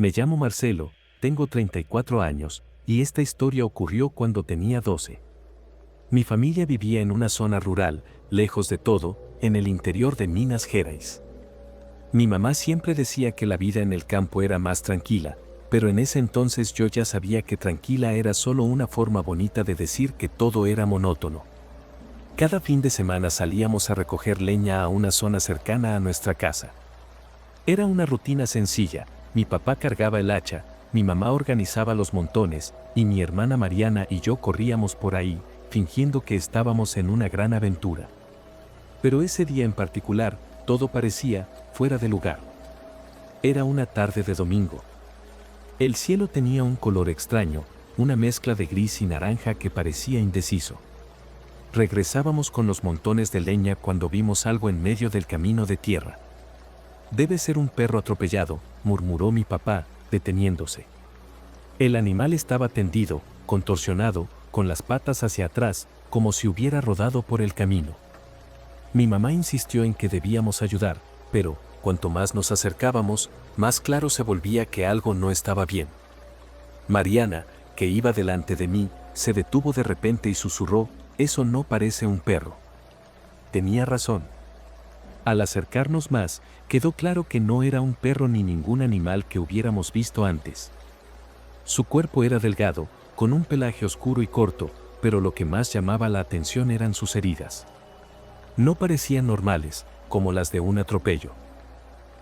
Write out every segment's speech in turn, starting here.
Me llamo Marcelo, tengo 34 años, y esta historia ocurrió cuando tenía 12. Mi familia vivía en una zona rural, lejos de todo, en el interior de Minas Gerais. Mi mamá siempre decía que la vida en el campo era más tranquila, pero en ese entonces yo ya sabía que tranquila era solo una forma bonita de decir que todo era monótono. Cada fin de semana salíamos a recoger leña a una zona cercana a nuestra casa. Era una rutina sencilla, mi papá cargaba el hacha, mi mamá organizaba los montones, y mi hermana Mariana y yo corríamos por ahí, fingiendo que estábamos en una gran aventura. Pero ese día en particular, todo parecía fuera de lugar. Era una tarde de domingo. El cielo tenía un color extraño, una mezcla de gris y naranja que parecía indeciso. Regresábamos con los montones de leña cuando vimos algo en medio del camino de tierra. «Debe ser un perro atropellado», murmuró mi papá, deteniéndose. El animal estaba tendido, contorsionado, con las patas hacia atrás, como si hubiera rodado por el camino. Mi mamá insistió en que debíamos ayudar, pero, cuanto más nos acercábamos, más claro se volvía que algo no estaba bien. Mariana, que iba delante de mí, se detuvo de repente y susurró: «Eso no parece un perro». Tenía razón. Al acercarnos más, quedó claro que no era un perro ni ningún animal que hubiéramos visto antes. Su cuerpo era delgado, con un pelaje oscuro y corto, pero lo que más llamaba la atención eran sus heridas. No parecían normales, como las de un atropello.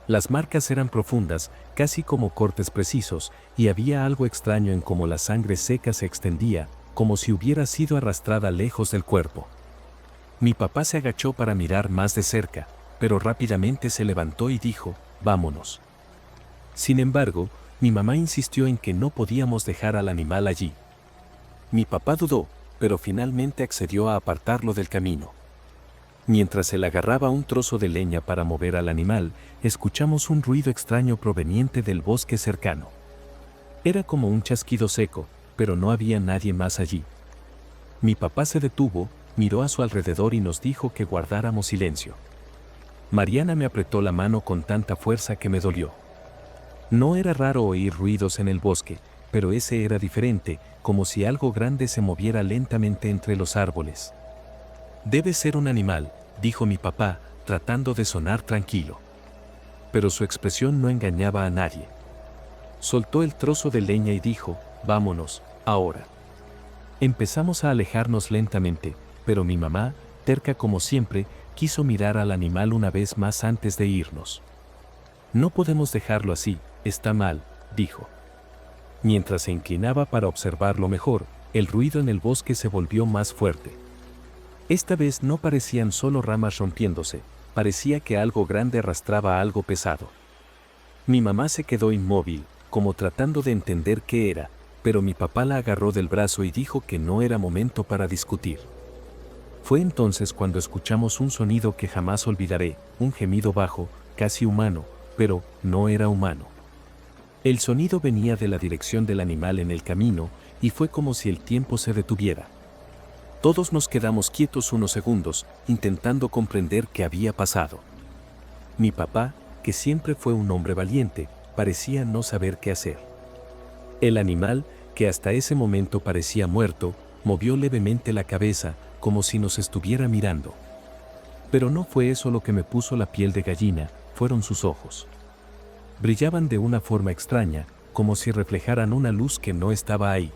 Las marcas eran profundas, casi como cortes precisos, y había algo extraño en cómo la sangre seca se extendía, como si hubiera sido arrastrada lejos del cuerpo. Mi papá se agachó para mirar más de cerca, pero rápidamente se levantó y dijo: «Vámonos». Sin embargo, mi mamá insistió en que no podíamos dejar al animal allí. Mi papá dudó, pero finalmente accedió a apartarlo del camino. Mientras él agarraba un trozo de leña para mover al animal, escuchamos un ruido extraño proveniente del bosque cercano. Era como un chasquido seco, pero no había nadie más allí. Mi papá se detuvo, miró a su alrededor y nos dijo que guardáramos silencio. Mariana me apretó la mano con tanta fuerza que me dolió. No era raro oír ruidos en el bosque, pero ese era diferente, como si algo grande se moviera lentamente entre los árboles. «Debe ser un animal», dijo mi papá, tratando de sonar tranquilo. Pero su expresión no engañaba a nadie. Soltó el trozo de leña y dijo: «Vámonos, ahora». Empezamos a alejarnos lentamente, pero mi mamá, terca como siempre, quiso mirar al animal una vez más antes de irnos. «No podemos dejarlo así, está mal», dijo. Mientras se inclinaba para observarlo mejor, el ruido en el bosque se volvió más fuerte. Esta vez no parecían solo ramas rompiéndose, parecía que algo grande arrastraba algo pesado. Mi mamá se quedó inmóvil, como tratando de entender qué era, pero mi papá la agarró del brazo y dijo que no era momento para discutir. Fue entonces cuando escuchamos un sonido que jamás olvidaré, un gemido bajo, casi humano, pero no era humano. El sonido venía de la dirección del animal en el camino, y fue como si el tiempo se detuviera. Todos nos quedamos quietos unos segundos, intentando comprender qué había pasado. Mi papá, que siempre fue un hombre valiente, parecía no saber qué hacer. El animal, que hasta ese momento parecía muerto, movió levemente la cabeza, como si nos estuviera mirando. Pero no fue eso lo que me puso la piel de gallina, fueron sus ojos. Brillaban de una forma extraña, como si reflejaran una luz que no estaba ahí.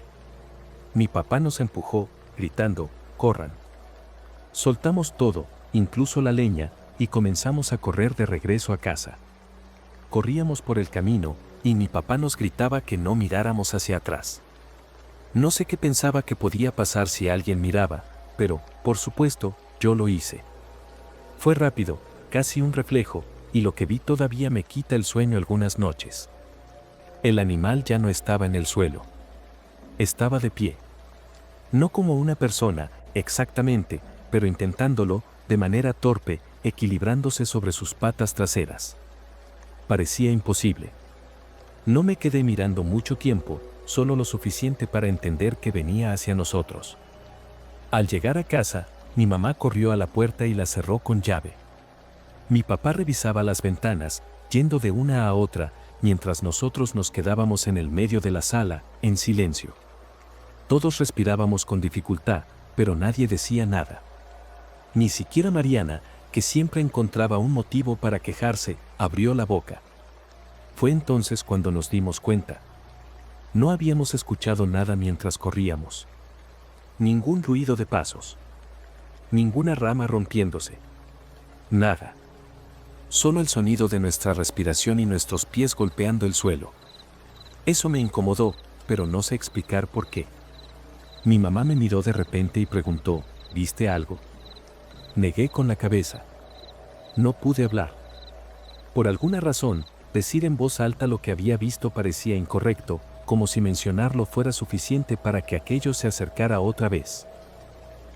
Mi papá nos empujó, gritando: «¡Corran!». Soltamos todo, incluso la leña, y comenzamos a correr de regreso a casa. Corríamos por el camino, y mi papá nos gritaba que no miráramos hacia atrás. No sé qué pensaba que podía pasar si alguien miraba, pero, por supuesto, yo lo hice. Fue rápido, casi un reflejo, y lo que vi todavía me quita el sueño algunas noches. El animal ya no estaba en el suelo. Estaba de pie. No como una persona, exactamente, pero intentándolo, de manera torpe, equilibrándose sobre sus patas traseras. Parecía imposible. No me quedé mirando mucho tiempo, solo lo suficiente para entender que venía hacia nosotros. Al llegar a casa, mi mamá corrió a la puerta y la cerró con llave. Mi papá revisaba las ventanas, yendo de una a otra, mientras nosotros nos quedábamos en el medio de la sala, en silencio. Todos respirábamos con dificultad, pero nadie decía nada. Ni siquiera Mariana, que siempre encontraba un motivo para quejarse, abrió la boca. Fue entonces cuando nos dimos cuenta. No habíamos escuchado nada mientras corríamos. Ningún ruido de pasos. Ninguna rama rompiéndose. Nada. Solo el sonido de nuestra respiración y nuestros pies golpeando el suelo. Eso me incomodó, pero no sé explicar por qué. Mi mamá me miró de repente y preguntó, ¿viste algo? Negué con la cabeza. No pude hablar. Por alguna razón, decir en voz alta lo que había visto parecía incorrecto, como si mencionarlo fuera suficiente para que aquello se acercara otra vez.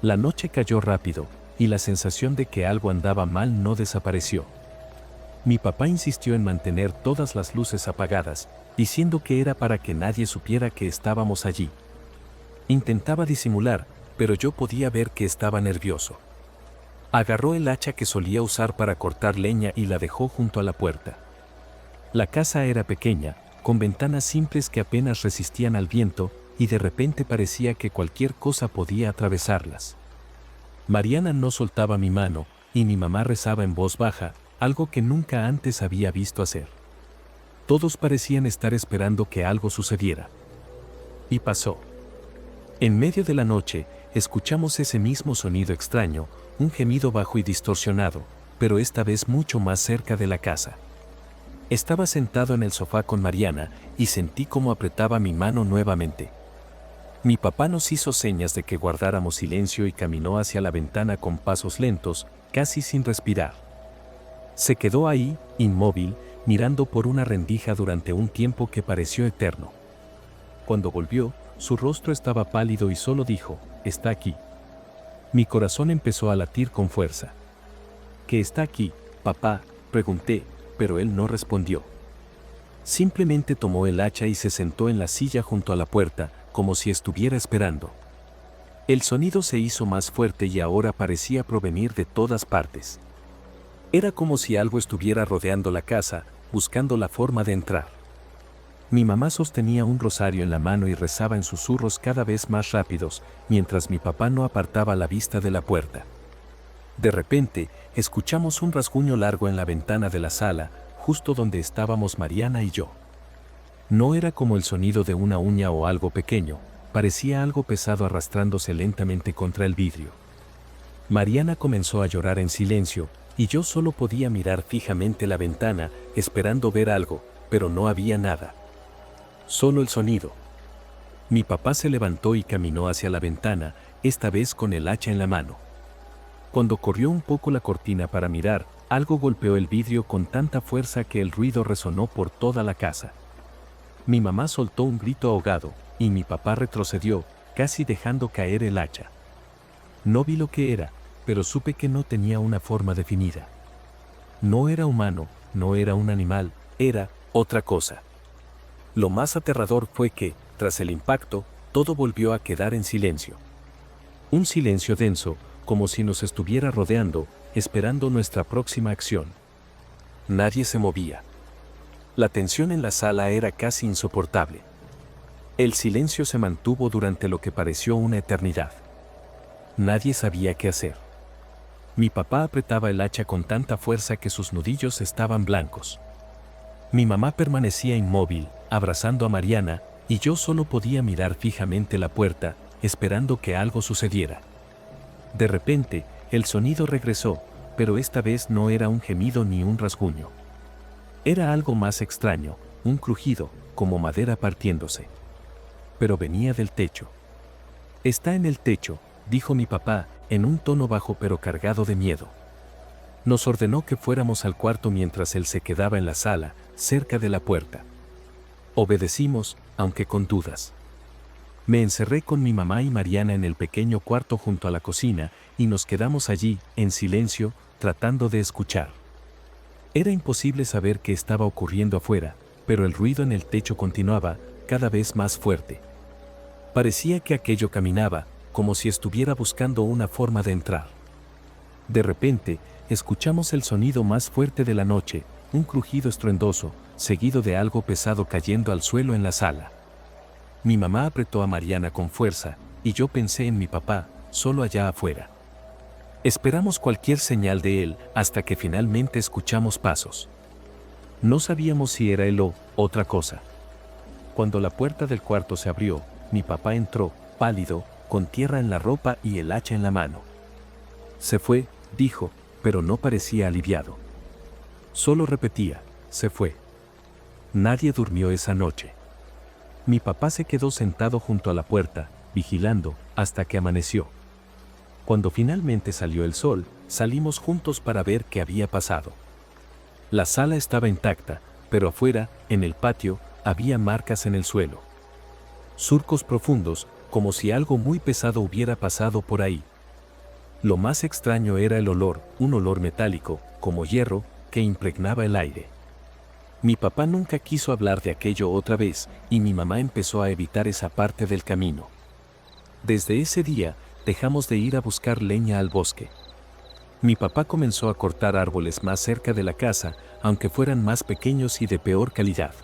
La noche cayó rápido, y la sensación de que algo andaba mal no desapareció. Mi papá insistió en mantener todas las luces apagadas, diciendo que era para que nadie supiera que estábamos allí. Intentaba disimular, pero yo podía ver que estaba nervioso. Agarró el hacha que solía usar para cortar leña y la dejó junto a la puerta. La casa era pequeña, con ventanas simples que apenas resistían al viento, y de repente parecía que cualquier cosa podía atravesarlas. Mariana no soltaba mi mano, y mi mamá rezaba en voz baja, algo que nunca antes había visto hacer. Todos parecían estar esperando que algo sucediera. Y pasó. En medio de la noche, escuchamos ese mismo sonido extraño, un gemido bajo y distorsionado, pero esta vez mucho más cerca de la casa. Estaba sentado en el sofá con Mariana y sentí cómo apretaba mi mano nuevamente. Mi papá nos hizo señas de que guardáramos silencio y caminó hacia la ventana con pasos lentos, casi sin respirar. Se quedó ahí, inmóvil, mirando por una rendija durante un tiempo que pareció eterno. Cuando volvió, su rostro estaba pálido y solo dijo, «Está aquí». Mi corazón empezó a latir con fuerza. «¿Qué está aquí, papá?», pregunté, pero él no respondió. Simplemente tomó el hacha y se sentó en la silla junto a la puerta, como si estuviera esperando. El sonido se hizo más fuerte y ahora parecía provenir de todas partes. Era como si algo estuviera rodeando la casa, buscando la forma de entrar. Mi mamá sostenía un rosario en la mano y rezaba en susurros cada vez más rápidos, mientras mi papá no apartaba la vista de la puerta. De repente, escuchamos un rasguño largo en la ventana de la sala, justo donde estábamos Mariana y yo. No era como el sonido de una uña o algo pequeño, parecía algo pesado arrastrándose lentamente contra el vidrio. Mariana comenzó a llorar en silencio, y yo solo podía mirar fijamente la ventana, esperando ver algo, pero no había nada. Solo el sonido. Mi papá se levantó y caminó hacia la ventana, esta vez con el hacha en la mano. Cuando corrió un poco la cortina para mirar, algo golpeó el vidrio con tanta fuerza que el ruido resonó por toda la casa. Mi mamá soltó un grito ahogado, y mi papá retrocedió, casi dejando caer el hacha. No vi lo que era, pero supe que no tenía una forma definida. No era humano, no era un animal, era otra cosa. Lo más aterrador fue que, tras el impacto, todo volvió a quedar en silencio. Un silencio denso, como si nos estuviera rodeando, esperando nuestra próxima acción. Nadie se movía. La tensión en la sala era casi insoportable. El silencio se mantuvo durante lo que pareció una eternidad. Nadie sabía qué hacer. Mi papá apretaba el hacha con tanta fuerza que sus nudillos estaban blancos. Mi mamá permanecía inmóvil, abrazando a Mariana, y yo solo podía mirar fijamente la puerta, esperando que algo sucediera. De repente, el sonido regresó, pero esta vez no era un gemido ni un rasguño. Era algo más extraño, un crujido, como madera partiéndose. Pero venía del techo. «Está en el techo», dijo mi papá, en un tono bajo pero cargado de miedo. Nos ordenó que fuéramos al cuarto mientras él se quedaba en la sala, cerca de la puerta. Obedecimos, aunque con dudas. Me encerré con mi mamá y Mariana en el pequeño cuarto junto a la cocina, y nos quedamos allí, en silencio, tratando de escuchar. Era imposible saber qué estaba ocurriendo afuera, pero el ruido en el techo continuaba, cada vez más fuerte. Parecía que aquello caminaba, como si estuviera buscando una forma de entrar. De repente, escuchamos el sonido más fuerte de la noche, un crujido estruendoso, seguido de algo pesado cayendo al suelo en la sala. Mi mamá apretó a Mariana con fuerza, y yo pensé en mi papá, solo allá afuera. Esperamos cualquier señal de él hasta que finalmente escuchamos pasos. No sabíamos si era él o otra cosa. Cuando la puerta del cuarto se abrió, mi papá entró, pálido, con tierra en la ropa y el hacha en la mano. Se fue, dijo, pero no parecía aliviado. Solo repetía, se fue. Nadie durmió esa noche. Mi papá se quedó sentado junto a la puerta, vigilando, hasta que amaneció. Cuando finalmente salió el sol, salimos juntos para ver qué había pasado. La sala estaba intacta, pero afuera, en el patio, había marcas en el suelo. Surcos profundos, como si algo muy pesado hubiera pasado por ahí. Lo más extraño era el olor, un olor metálico, como hierro, que impregnaba el aire. Mi papá nunca quiso hablar de aquello otra vez, y mi mamá empezó a evitar esa parte del camino. Desde ese día, dejamos de ir a buscar leña al bosque. Mi papá comenzó a cortar árboles más cerca de la casa, aunque fueran más pequeños y de peor calidad.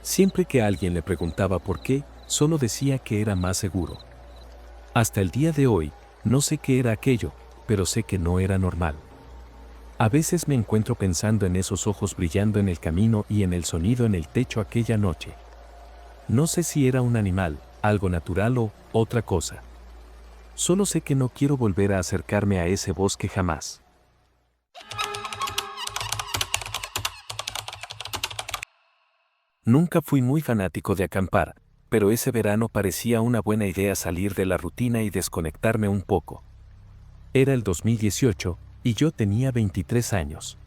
Siempre que alguien le preguntaba por qué, solo decía que era más seguro. Hasta el día de hoy, no sé qué era aquello, pero sé que no era normal. A veces me encuentro pensando en esos ojos brillando en el camino y en el sonido en el techo aquella noche. No sé si era un animal, algo natural o otra cosa. Solo sé que no quiero volver a acercarme a ese bosque jamás. Nunca fui muy fanático de acampar, pero ese verano parecía una buena idea salir de la rutina y desconectarme un poco. Era el 2018, y yo tenía 23 años.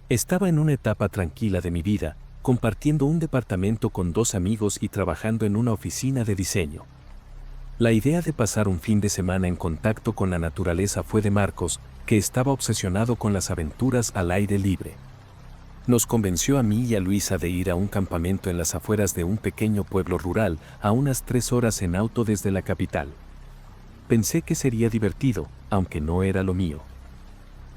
Estaba en una etapa tranquila de mi vida, compartiendo un departamento con 2 amigos y trabajando en una oficina de diseño. La idea de pasar un fin de semana en contacto con la naturaleza fue de Marcos, que estaba obsesionado con las aventuras al aire libre. Nos convenció a mí y a Luisa de ir a un campamento en las afueras de un pequeño pueblo rural, a unas 3 horas en auto desde la capital. Pensé que sería divertido, aunque no era lo mío.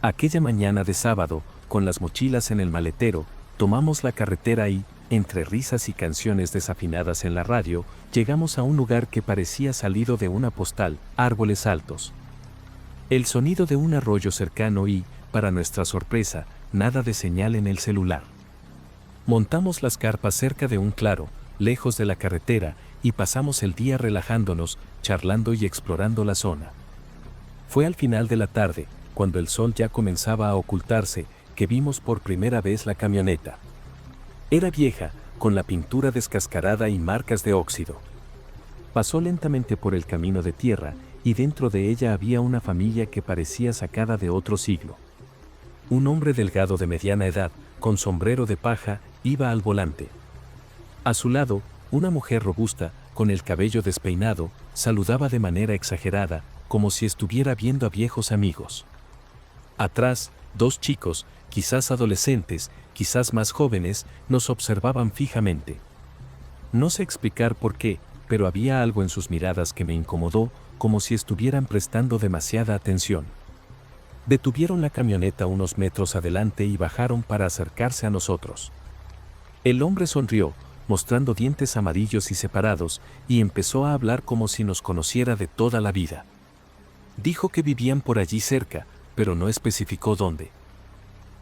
Aquella mañana de sábado, con las mochilas en el maletero, tomamos la carretera y, entre risas y canciones desafinadas en la radio, llegamos a un lugar que parecía salido de una postal, árboles altos. El sonido de un arroyo cercano y, para nuestra sorpresa, nada de señal en el celular. Montamos las carpas cerca de un claro, lejos de la carretera, y pasamos el día relajándonos, charlando y explorando la zona. Fue al final de la tarde, cuando el sol ya comenzaba a ocultarse, que vimos por primera vez la camioneta. Era vieja, con la pintura descascarada y marcas de óxido. Pasó lentamente por el camino de tierra, y dentro de ella había una familia que parecía sacada de otro siglo. Un hombre delgado de mediana edad, con sombrero de paja, iba al volante. A su lado, una mujer robusta, con el cabello despeinado, saludaba de manera exagerada, como si estuviera viendo a viejos amigos. Atrás, 2 chicos, quizás adolescentes, quizás más jóvenes, nos observaban fijamente. No sé explicar por qué, pero había algo en sus miradas que me incomodó, como si estuvieran prestando demasiada atención. Detuvieron la camioneta unos metros adelante y bajaron para acercarse a nosotros. El hombre sonrió, mostrando dientes amarillos y separados, y empezó a hablar como si nos conociera de toda la vida. Dijo que vivían por allí cerca, pero no especificó dónde.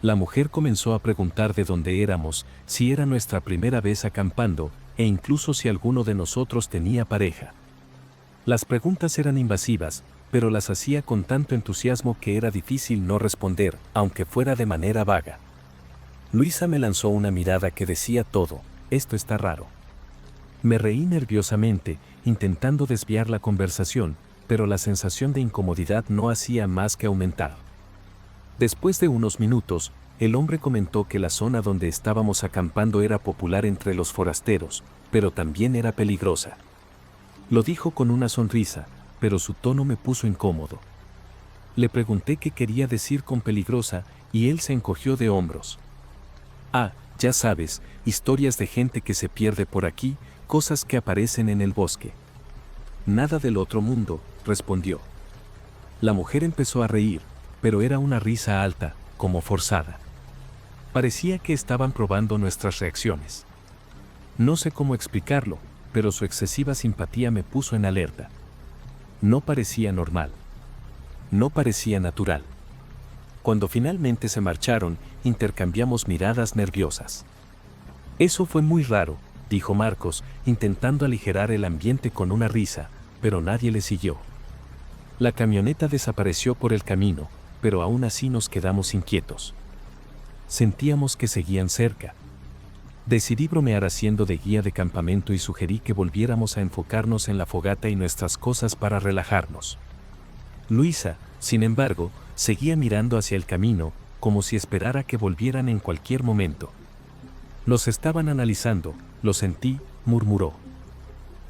La mujer comenzó a preguntar de dónde éramos, si era nuestra primera vez acampando, e incluso si alguno de nosotros tenía pareja. Las preguntas eran invasivas, pero las hacía con tanto entusiasmo que era difícil no responder, aunque fuera de manera vaga. Luisa me lanzó una mirada que decía todo: esto está raro. Me reí nerviosamente, intentando desviar la conversación, pero la sensación de incomodidad no hacía más que aumentar. Después de unos minutos, el hombre comentó que la zona donde estábamos acampando era popular entre los forasteros, pero también era peligrosa. Lo dijo con una sonrisa, pero su tono me puso incómodo. Le pregunté qué quería decir con peligrosa, y él se encogió de hombros. Ah, ya sabes, historias de gente que se pierde por aquí, cosas que aparecen en el bosque. Nada del otro mundo, respondió. La mujer empezó a reír, pero era una risa alta, como forzada. Parecía que estaban probando nuestras reacciones. No sé cómo explicarlo, pero su excesiva simpatía me puso en alerta. No parecía normal. No parecía natural. Cuando finalmente se marcharon, intercambiamos miradas nerviosas. Eso fue muy raro, dijo Marcos, intentando aligerar el ambiente con una risa, pero nadie le siguió. La camioneta desapareció por el camino, pero aún así nos quedamos inquietos. Sentíamos que seguían cerca. Decidí bromear haciendo de guía de campamento y sugerí que volviéramos a enfocarnos en la fogata y nuestras cosas para relajarnos. Luisa, sin embargo, seguía mirando hacia el camino, como si esperara que volvieran en cualquier momento. Los estaban analizando, lo sentí, murmuró.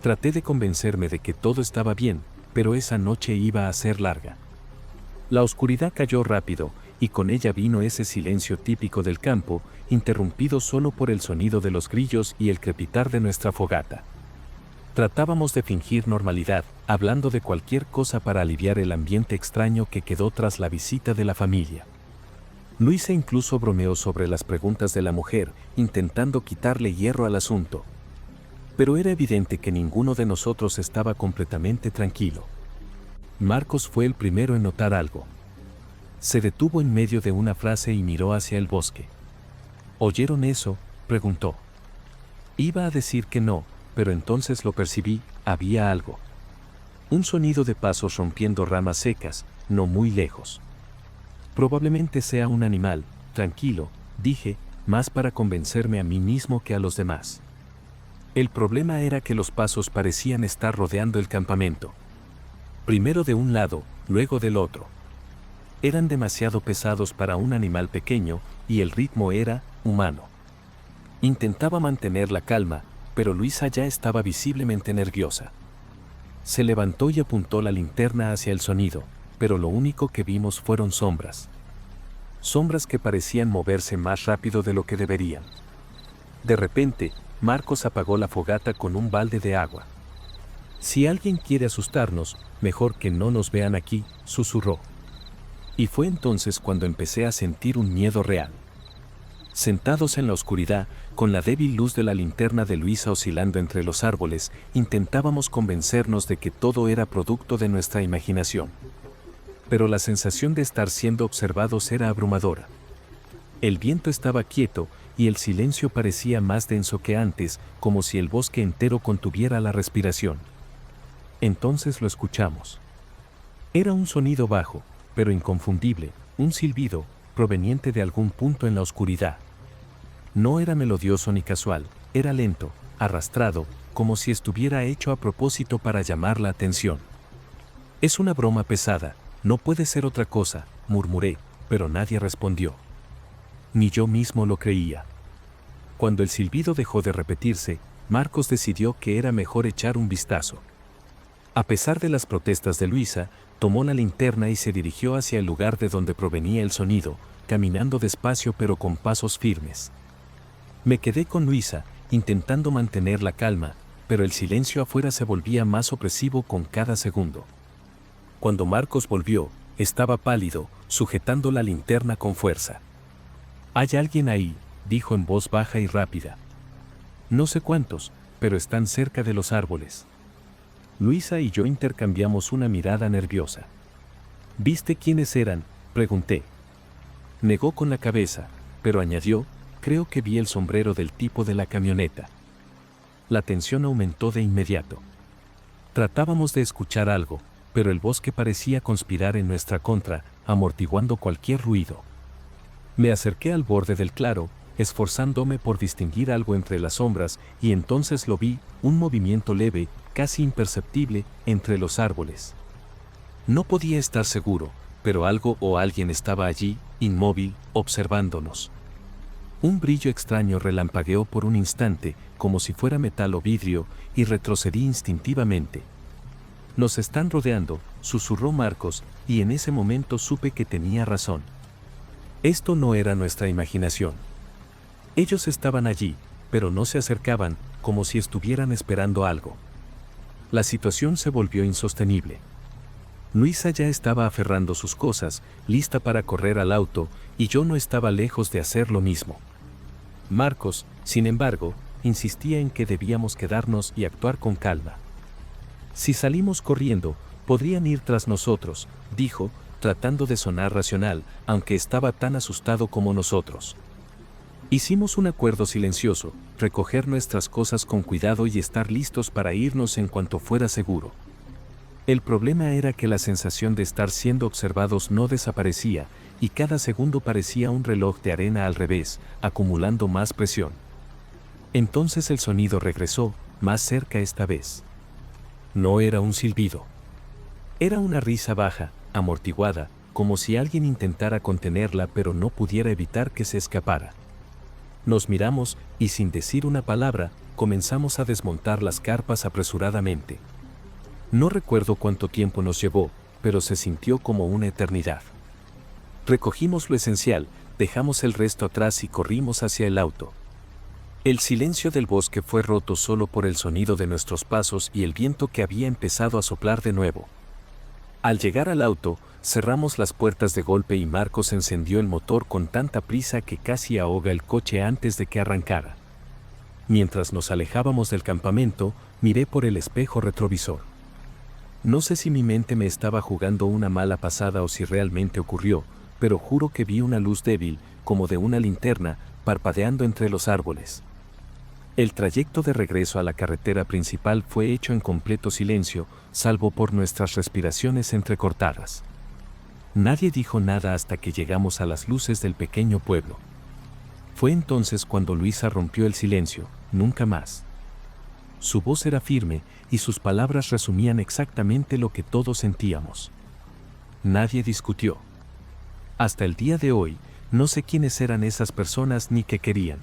Traté de convencerme de que todo estaba bien, pero esa noche iba a ser larga. La oscuridad cayó rápido, y con ella vino ese silencio típico del campo, interrumpido solo por el sonido de los grillos y el crepitar de nuestra fogata. Tratábamos de fingir normalidad, hablando de cualquier cosa para aliviar el ambiente extraño que quedó tras la visita de la familia. Luisa incluso bromeó sobre las preguntas de la mujer, intentando quitarle hierro al asunto. Pero era evidente que ninguno de nosotros estaba completamente tranquilo. Marcos fue el primero en notar algo. Se detuvo en medio de una frase y miró hacia el bosque. ¿Oyeron eso?, preguntó. Iba a decir que no, pero entonces lo percibí, había algo. Un sonido de pasos rompiendo ramas secas, no muy lejos. Probablemente sea un animal, tranquilo, dije, más para convencerme a mí mismo que a los demás. El problema era que los pasos parecían estar rodeando el campamento. Primero de un lado, luego del otro. Eran demasiado pesados para un animal pequeño, y el ritmo era humano. Intentaba mantener la calma, pero Luisa ya estaba visiblemente nerviosa. Se levantó y apuntó la linterna hacia el sonido, pero lo único que vimos fueron sombras. Sombras que parecían moverse más rápido de lo que deberían. De repente, Marcos apagó la fogata con un balde de agua. Si alguien quiere asustarnos, mejor que no nos vean aquí, susurró. Y fue entonces cuando empecé a sentir un miedo real. Sentados en la oscuridad, con la débil luz de la linterna de Luisa oscilando entre los árboles, intentábamos convencernos de que todo era producto de nuestra imaginación. Pero la sensación de estar siendo observados era abrumadora. El viento estaba quieto, y el silencio parecía más denso que antes, como si el bosque entero contuviera la respiración. Entonces lo escuchamos. Era un sonido bajo, pero inconfundible, un silbido, proveniente de algún punto en la oscuridad. No era melodioso ni casual, era lento, arrastrado, como si estuviera hecho a propósito para llamar la atención. Es una broma pesada, no puede ser otra cosa, murmuré, pero nadie respondió. Ni yo mismo lo creía. Cuando el silbido dejó de repetirse, Marcos decidió que era mejor echar un vistazo. A pesar de las protestas de Luisa, tomó la linterna y se dirigió hacia el lugar de donde provenía el sonido, caminando despacio pero con pasos firmes. Me quedé con Luisa, intentando mantener la calma, pero el silencio afuera se volvía más opresivo con cada segundo. Cuando Marcos volvió, estaba pálido, sujetando la linterna con fuerza. «Hay alguien ahí», dijo en voz baja y rápida. «No sé cuántos, pero están cerca de los árboles». Luisa y yo intercambiamos una mirada nerviosa. «¿Viste quiénes eran?», pregunté. Negó con la cabeza, pero añadió, «Creo que vi el sombrero del tipo de la camioneta». La tensión aumentó de inmediato. Tratábamos de escuchar algo, pero el bosque parecía conspirar en nuestra contra, amortiguando cualquier ruido. Me acerqué al borde del claro, esforzándome por distinguir algo entre las sombras, y entonces lo vi, un movimiento leve, casi imperceptible, entre los árboles. No podía estar seguro, pero algo o alguien estaba allí, inmóvil, observándonos. Un brillo extraño relampagueó por un instante, como si fuera metal o vidrio, y retrocedí instintivamente. «Nos están rodeando», susurró Marcos, y en ese momento supe que tenía razón. Esto no era nuestra imaginación. Ellos estaban allí, pero no se acercaban, como si estuvieran esperando algo. La situación se volvió insostenible. Luisa ya estaba aferrando sus cosas, lista para correr al auto, y yo no estaba lejos de hacer lo mismo. Marcos, sin embargo, insistía en que debíamos quedarnos y actuar con calma. Si salimos corriendo, podrían ir tras nosotros, dijo, tratando de sonar racional, aunque estaba tan asustado como nosotros. Hicimos un acuerdo silencioso, recoger nuestras cosas con cuidado y estar listos para irnos en cuanto fuera seguro. El problema era que la sensación de estar siendo observados no desaparecía, y cada segundo parecía un reloj de arena al revés, acumulando más presión. Entonces el sonido regresó, más cerca esta vez. No era un silbido. Era una risa baja, amortiguada, como si alguien intentara contenerla pero no pudiera evitar que se escapara. Nos miramos y sin decir una palabra, comenzamos a desmontar las carpas apresuradamente. No recuerdo cuánto tiempo nos llevó, pero se sintió como una eternidad. Recogimos lo esencial, dejamos el resto atrás y corrimos hacia el auto. El silencio del bosque fue roto solo por el sonido de nuestros pasos y el viento que había empezado a soplar de nuevo. Al llegar al auto, cerramos las puertas de golpe y Marcos encendió el motor con tanta prisa que casi ahoga el coche antes de que arrancara. Mientras nos alejábamos del campamento, miré por el espejo retrovisor. No sé si mi mente me estaba jugando una mala pasada o si realmente ocurrió, pero juro que vi una luz débil, como de una linterna, parpadeando entre los árboles. El trayecto de regreso a la carretera principal fue hecho en completo silencio, salvo por nuestras respiraciones entrecortadas. Nadie dijo nada hasta que llegamos a las luces del pequeño pueblo. Fue entonces cuando Luisa rompió el silencio, nunca más. Su voz era firme y sus palabras resumían exactamente lo que todos sentíamos. Nadie discutió. Hasta el día de hoy, no sé quiénes eran esas personas ni qué querían.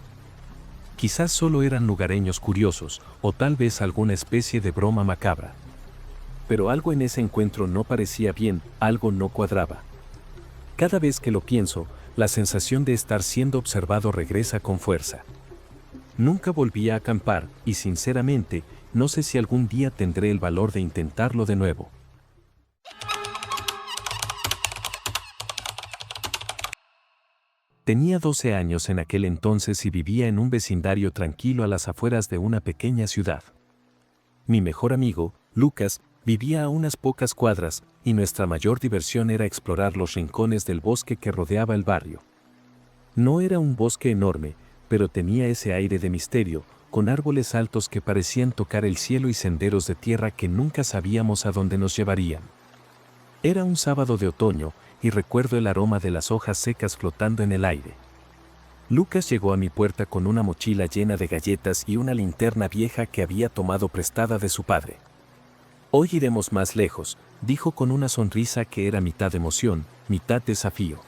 Quizás solo eran lugareños curiosos, o tal vez alguna especie de broma macabra. Pero algo en ese encuentro no parecía bien, algo no cuadraba. Cada vez que lo pienso, la sensación de estar siendo observado regresa con fuerza. Nunca volví a acampar, y sinceramente, no sé si algún día tendré el valor de intentarlo de nuevo. Tenía 12 años en aquel entonces y vivía en un vecindario tranquilo a las afueras de una pequeña ciudad. Mi mejor amigo, Lucas, vivía a unas pocas cuadras, y nuestra mayor diversión era explorar los rincones del bosque que rodeaba el barrio. No era un bosque enorme, pero tenía ese aire de misterio, con árboles altos que parecían tocar el cielo y senderos de tierra que nunca sabíamos a dónde nos llevarían. Era un sábado de otoño, y recuerdo el aroma de las hojas secas flotando en el aire. Lucas llegó a mi puerta con una mochila llena de galletas y una linterna vieja que había tomado prestada de su padre. «Hoy iremos más lejos», dijo con una sonrisa que era mitad emoción, mitad desafío.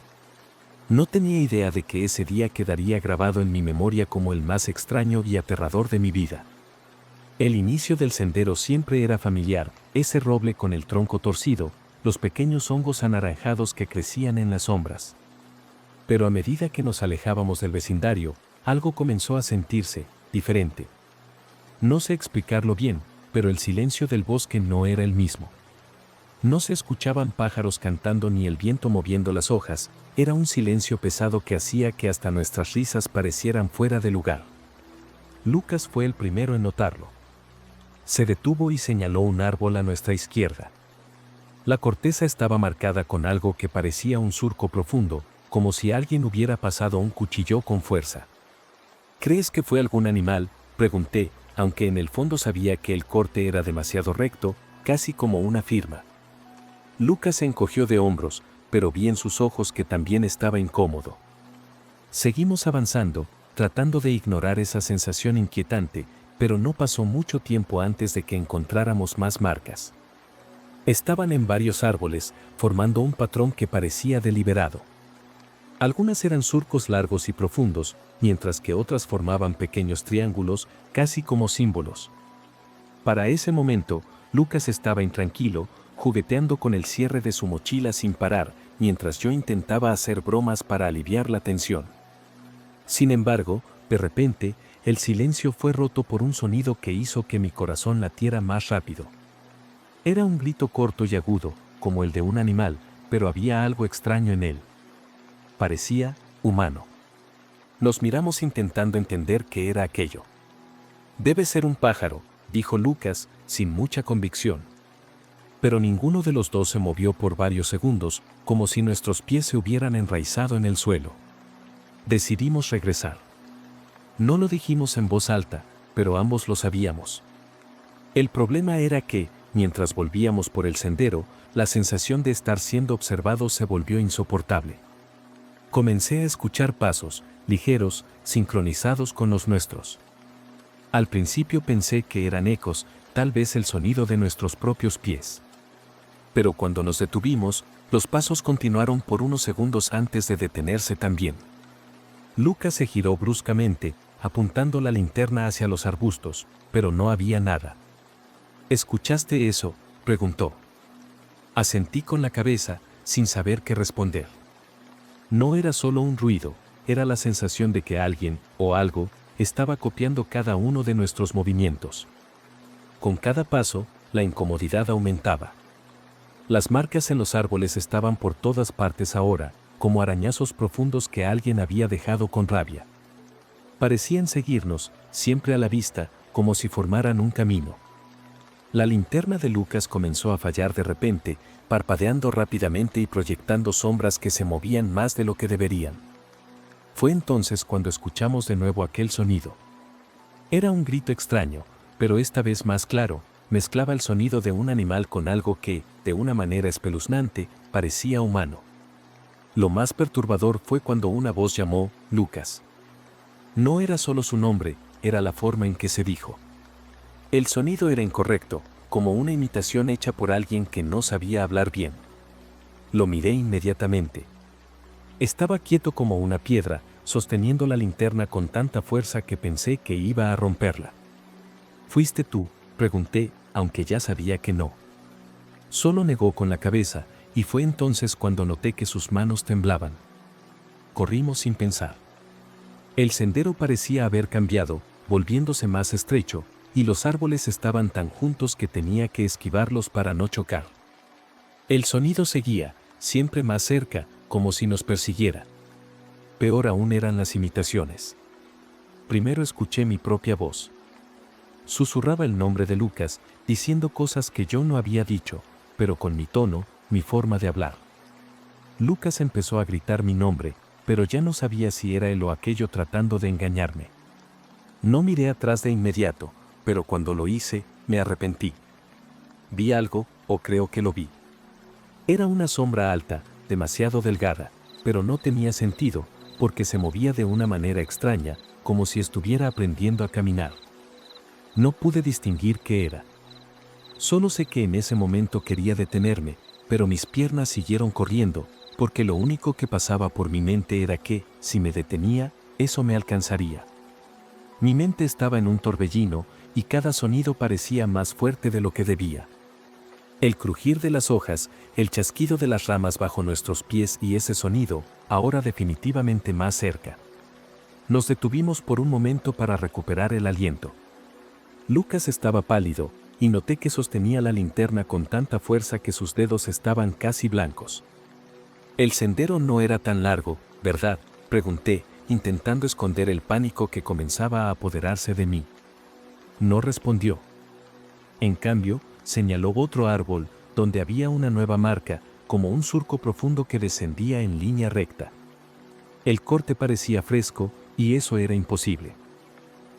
No tenía idea de que ese día quedaría grabado en mi memoria como el más extraño y aterrador de mi vida. El inicio del sendero siempre era familiar, ese roble con el tronco torcido, los pequeños hongos anaranjados que crecían en las sombras. Pero a medida que nos alejábamos del vecindario, algo comenzó a sentirse diferente. No sé explicarlo bien, pero el silencio del bosque no era el mismo. No se escuchaban pájaros cantando ni el viento moviendo las hojas, era un silencio pesado que hacía que hasta nuestras risas parecieran fuera de lugar. Lucas fue el primero en notarlo. Se detuvo y señaló un árbol a nuestra izquierda. La corteza estaba marcada con algo que parecía un surco profundo, como si alguien hubiera pasado un cuchillo con fuerza. ¿Crees que fue algún animal?, pregunté, aunque en el fondo sabía que el corte era demasiado recto, casi como una firma. Lucas se encogió de hombros, pero vi en sus ojos que también estaba incómodo. Seguimos avanzando, tratando de ignorar esa sensación inquietante, pero no pasó mucho tiempo antes de que encontráramos más marcas. Estaban en varios árboles, formando un patrón que parecía deliberado. Algunas eran surcos largos y profundos, mientras que otras formaban pequeños triángulos, casi como símbolos. Para ese momento, Lucas estaba intranquilo, jugueteando con el cierre de su mochila sin parar, mientras yo intentaba hacer bromas para aliviar la tensión. Sin embargo, de repente, el silencio fue roto por un sonido que hizo que mi corazón latiera más rápido. Era un grito corto y agudo, como el de un animal, pero había algo extraño en él. Parecía humano. Nos miramos intentando entender qué era aquello. Debe ser un pájaro, dijo Lucas, sin mucha convicción. Pero ninguno de los dos se movió por varios segundos, como si nuestros pies se hubieran enraizado en el suelo. Decidimos regresar. No lo dijimos en voz alta, pero ambos lo sabíamos. El problema era que, mientras volvíamos por el sendero, la sensación de estar siendo observados se volvió insoportable. Comencé a escuchar pasos, ligeros, sincronizados con los nuestros. Al principio pensé que eran ecos, tal vez el sonido de nuestros propios pies. Pero cuando nos detuvimos, los pasos continuaron por unos segundos antes de detenerse también. Lucas se giró bruscamente, apuntando la linterna hacia los arbustos, pero no había nada. ¿Escuchaste eso?, preguntó. Asentí con la cabeza, sin saber qué responder. No era solo un ruido, era la sensación de que alguien, o algo, estaba copiando cada uno de nuestros movimientos. Con cada paso, la incomodidad aumentaba. Las marcas en los árboles estaban por todas partes ahora, como arañazos profundos que alguien había dejado con rabia. Parecían seguirnos, siempre a la vista, como si formaran un camino. La linterna de Lucas comenzó a fallar de repente, parpadeando rápidamente y proyectando sombras que se movían más de lo que deberían. Fue entonces cuando escuchamos de nuevo aquel sonido. Era un grito extraño, pero esta vez más claro, mezclaba el sonido de un animal con algo que, de una manera espeluznante, parecía humano. Lo más perturbador fue cuando una voz llamó, Lucas. No era solo su nombre, era la forma en que se dijo. El sonido era incorrecto, como una imitación hecha por alguien que no sabía hablar bien. Lo miré inmediatamente. Estaba quieto como una piedra, sosteniendo la linterna con tanta fuerza que pensé que iba a romperla. ¿Fuiste tú?, pregunté, aunque ya sabía que no. Solo negó con la cabeza, y fue entonces cuando noté que sus manos temblaban. Corrimos sin pensar. El sendero parecía haber cambiado, volviéndose más estrecho, y los árboles estaban tan juntos que tenía que esquivarlos para no chocar. El sonido seguía, siempre más cerca, como si nos persiguiera. Peor aún eran las imitaciones. Primero escuché mi propia voz. Susurraba el nombre de Lucas, diciendo cosas que yo no había dicho, pero con mi tono, mi forma de hablar. Lucas empezó a gritar mi nombre, pero ya no sabía si era él o aquello tratando de engañarme. No miré atrás de inmediato, pero cuando lo hice, me arrepentí. Vi algo, o creo que lo vi. Era una sombra alta, demasiado delgada, pero no tenía sentido, porque se movía de una manera extraña, como si estuviera aprendiendo a caminar. No pude distinguir qué era. Solo sé que en ese momento quería detenerme, pero mis piernas siguieron corriendo, porque lo único que pasaba por mi mente era que, si me detenía, eso me alcanzaría. Mi mente estaba en un torbellino, y cada sonido parecía más fuerte de lo que debía. El crujir de las hojas, el chasquido de las ramas bajo nuestros pies y ese sonido, ahora definitivamente más cerca. Nos detuvimos por un momento para recuperar el aliento. Lucas estaba pálido, y noté que sostenía la linterna con tanta fuerza que sus dedos estaban casi blancos. El sendero no era tan largo, ¿verdad?, pregunté, intentando esconder el pánico que comenzaba a apoderarse de mí. No respondió. En cambio, señaló otro árbol, donde había una nueva marca, como un surco profundo que descendía en línea recta. El corte parecía fresco, y eso era imposible.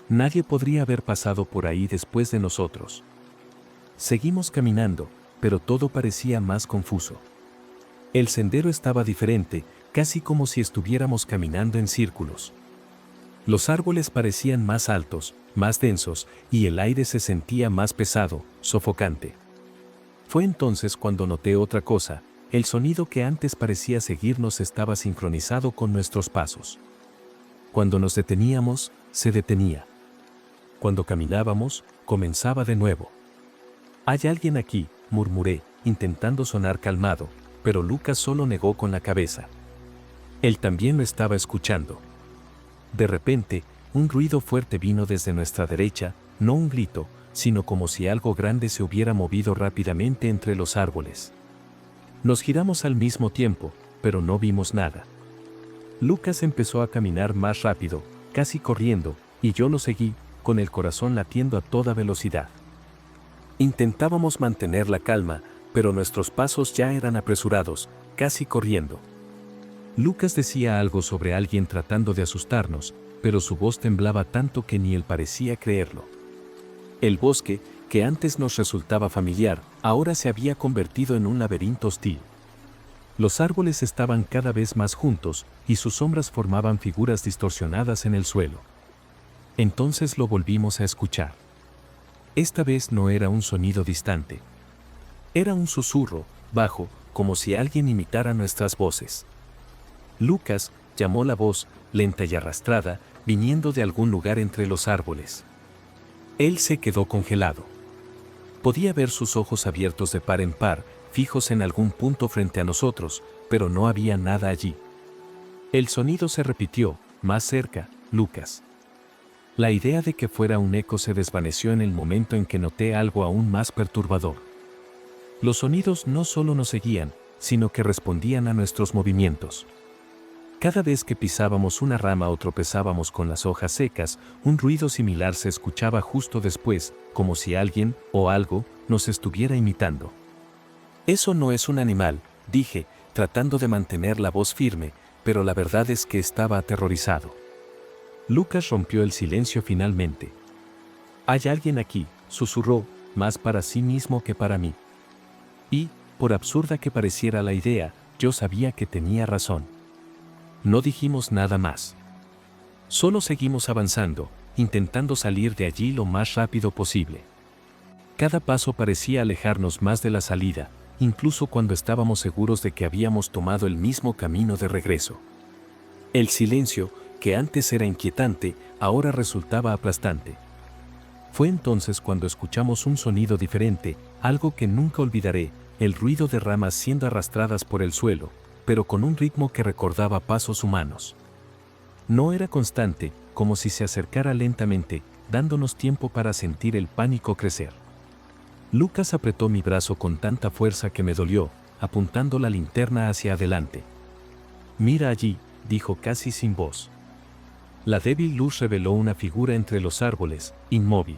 Nadie podría haber pasado por ahí después de nosotros. Seguimos caminando, pero todo parecía más confuso. El sendero estaba diferente, casi como si estuviéramos caminando en círculos. Los árboles parecían más altos, más densos, y el aire se sentía más pesado, sofocante. Fue entonces cuando noté otra cosa: el sonido que antes parecía seguirnos estaba sincronizado con nuestros pasos. Cuando nos deteníamos, se detenía. Cuando caminábamos, comenzaba de nuevo. «Hay alguien aquí», murmuré, intentando sonar calmado, pero Lucas solo negó con la cabeza. Él también lo estaba escuchando. De repente, un ruido fuerte vino desde nuestra derecha, no un grito, sino como si algo grande se hubiera movido rápidamente entre los árboles. Nos giramos al mismo tiempo, pero no vimos nada. Lucas empezó a caminar más rápido, casi corriendo, y yo lo seguí, con el corazón latiendo a toda velocidad. Intentábamos mantener la calma, pero nuestros pasos ya eran apresurados, casi corriendo. Lucas decía algo sobre alguien tratando de asustarnos, pero su voz temblaba tanto que ni él parecía creerlo. El bosque, que antes nos resultaba familiar, ahora se había convertido en un laberinto hostil. Los árboles estaban cada vez más juntos, y sus sombras formaban figuras distorsionadas en el suelo. Entonces lo volvimos a escuchar. Esta vez no era un sonido distante. Era un susurro, bajo, como si alguien imitara nuestras voces. Lucas llamó la voz, lenta y arrastrada, viniendo de algún lugar entre los árboles. Él se quedó congelado. Podía ver sus ojos abiertos de par en par, fijos en algún punto frente a nosotros, pero no había nada allí. El sonido se repitió, más cerca, Lucas. La idea de que fuera un eco se desvaneció en el momento en que noté algo aún más perturbador. Los sonidos no solo nos seguían, sino que respondían a nuestros movimientos. Cada vez que pisábamos una rama o tropezábamos con las hojas secas, un ruido similar se escuchaba justo después, como si alguien, o algo, nos estuviera imitando. Eso no es un animal, dije, tratando de mantener la voz firme, pero la verdad es que estaba aterrorizado. Lucas rompió el silencio finalmente. «Hay alguien aquí», susurró, más para sí mismo que para mí. Y, por absurda que pareciera la idea, yo sabía que tenía razón. No dijimos nada más. Solo seguimos avanzando, intentando salir de allí lo más rápido posible. Cada paso parecía alejarnos más de la salida, incluso cuando estábamos seguros de que habíamos tomado el mismo camino de regreso. El silencio, que antes era inquietante, ahora resultaba aplastante. Fue entonces cuando escuchamos un sonido diferente, algo que nunca olvidaré, el ruido de ramas siendo arrastradas por el suelo, pero con un ritmo que recordaba pasos humanos. No era constante, como si se acercara lentamente, dándonos tiempo para sentir el pánico crecer. Lucas apretó mi brazo con tanta fuerza que me dolió, apuntando la linterna hacia adelante. «Mira allí», dijo casi sin voz. La débil luz reveló una figura entre los árboles, inmóvil.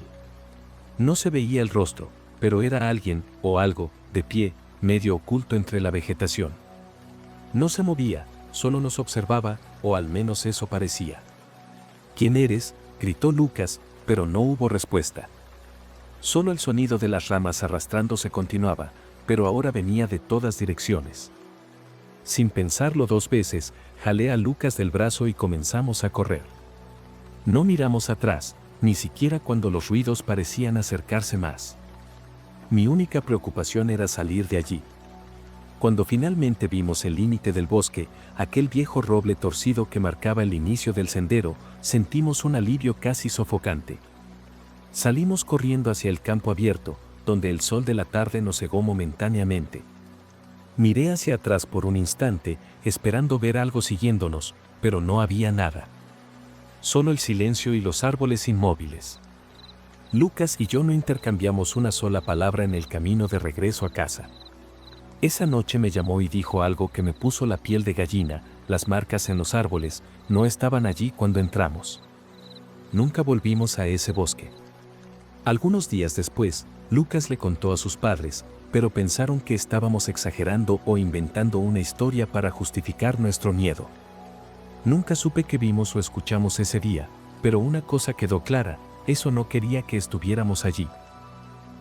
No se veía el rostro, pero era alguien, o algo, de pie, medio oculto entre la vegetación. No se movía, solo nos observaba, o al menos eso parecía. «¿Quién eres?», gritó Lucas, pero no hubo respuesta. Solo el sonido de las ramas arrastrándose continuaba, pero ahora venía de todas direcciones. Sin pensarlo dos veces, jalé a Lucas del brazo y comenzamos a correr. No miramos atrás, ni siquiera cuando los ruidos parecían acercarse más. Mi única preocupación era salir de allí. Cuando finalmente vimos el límite del bosque, aquel viejo roble torcido que marcaba el inicio del sendero, sentimos un alivio casi sofocante. Salimos corriendo hacia el campo abierto, donde el sol de la tarde nos cegó momentáneamente. Miré hacia atrás por un instante, esperando ver algo siguiéndonos, pero no había nada. Solo el silencio y los árboles inmóviles. Lucas y yo no intercambiamos una sola palabra en el camino de regreso a casa. Esa noche me llamó y dijo algo que me puso la piel de gallina. Las marcas en los árboles no estaban allí cuando entramos. Nunca volvimos a ese bosque. Algunos días después, Lucas le contó a sus padres, pero pensaron que estábamos exagerando o inventando una historia para justificar nuestro miedo. Nunca supe qué vimos o escuchamos ese día, pero una cosa quedó clara, eso no quería que estuviéramos allí.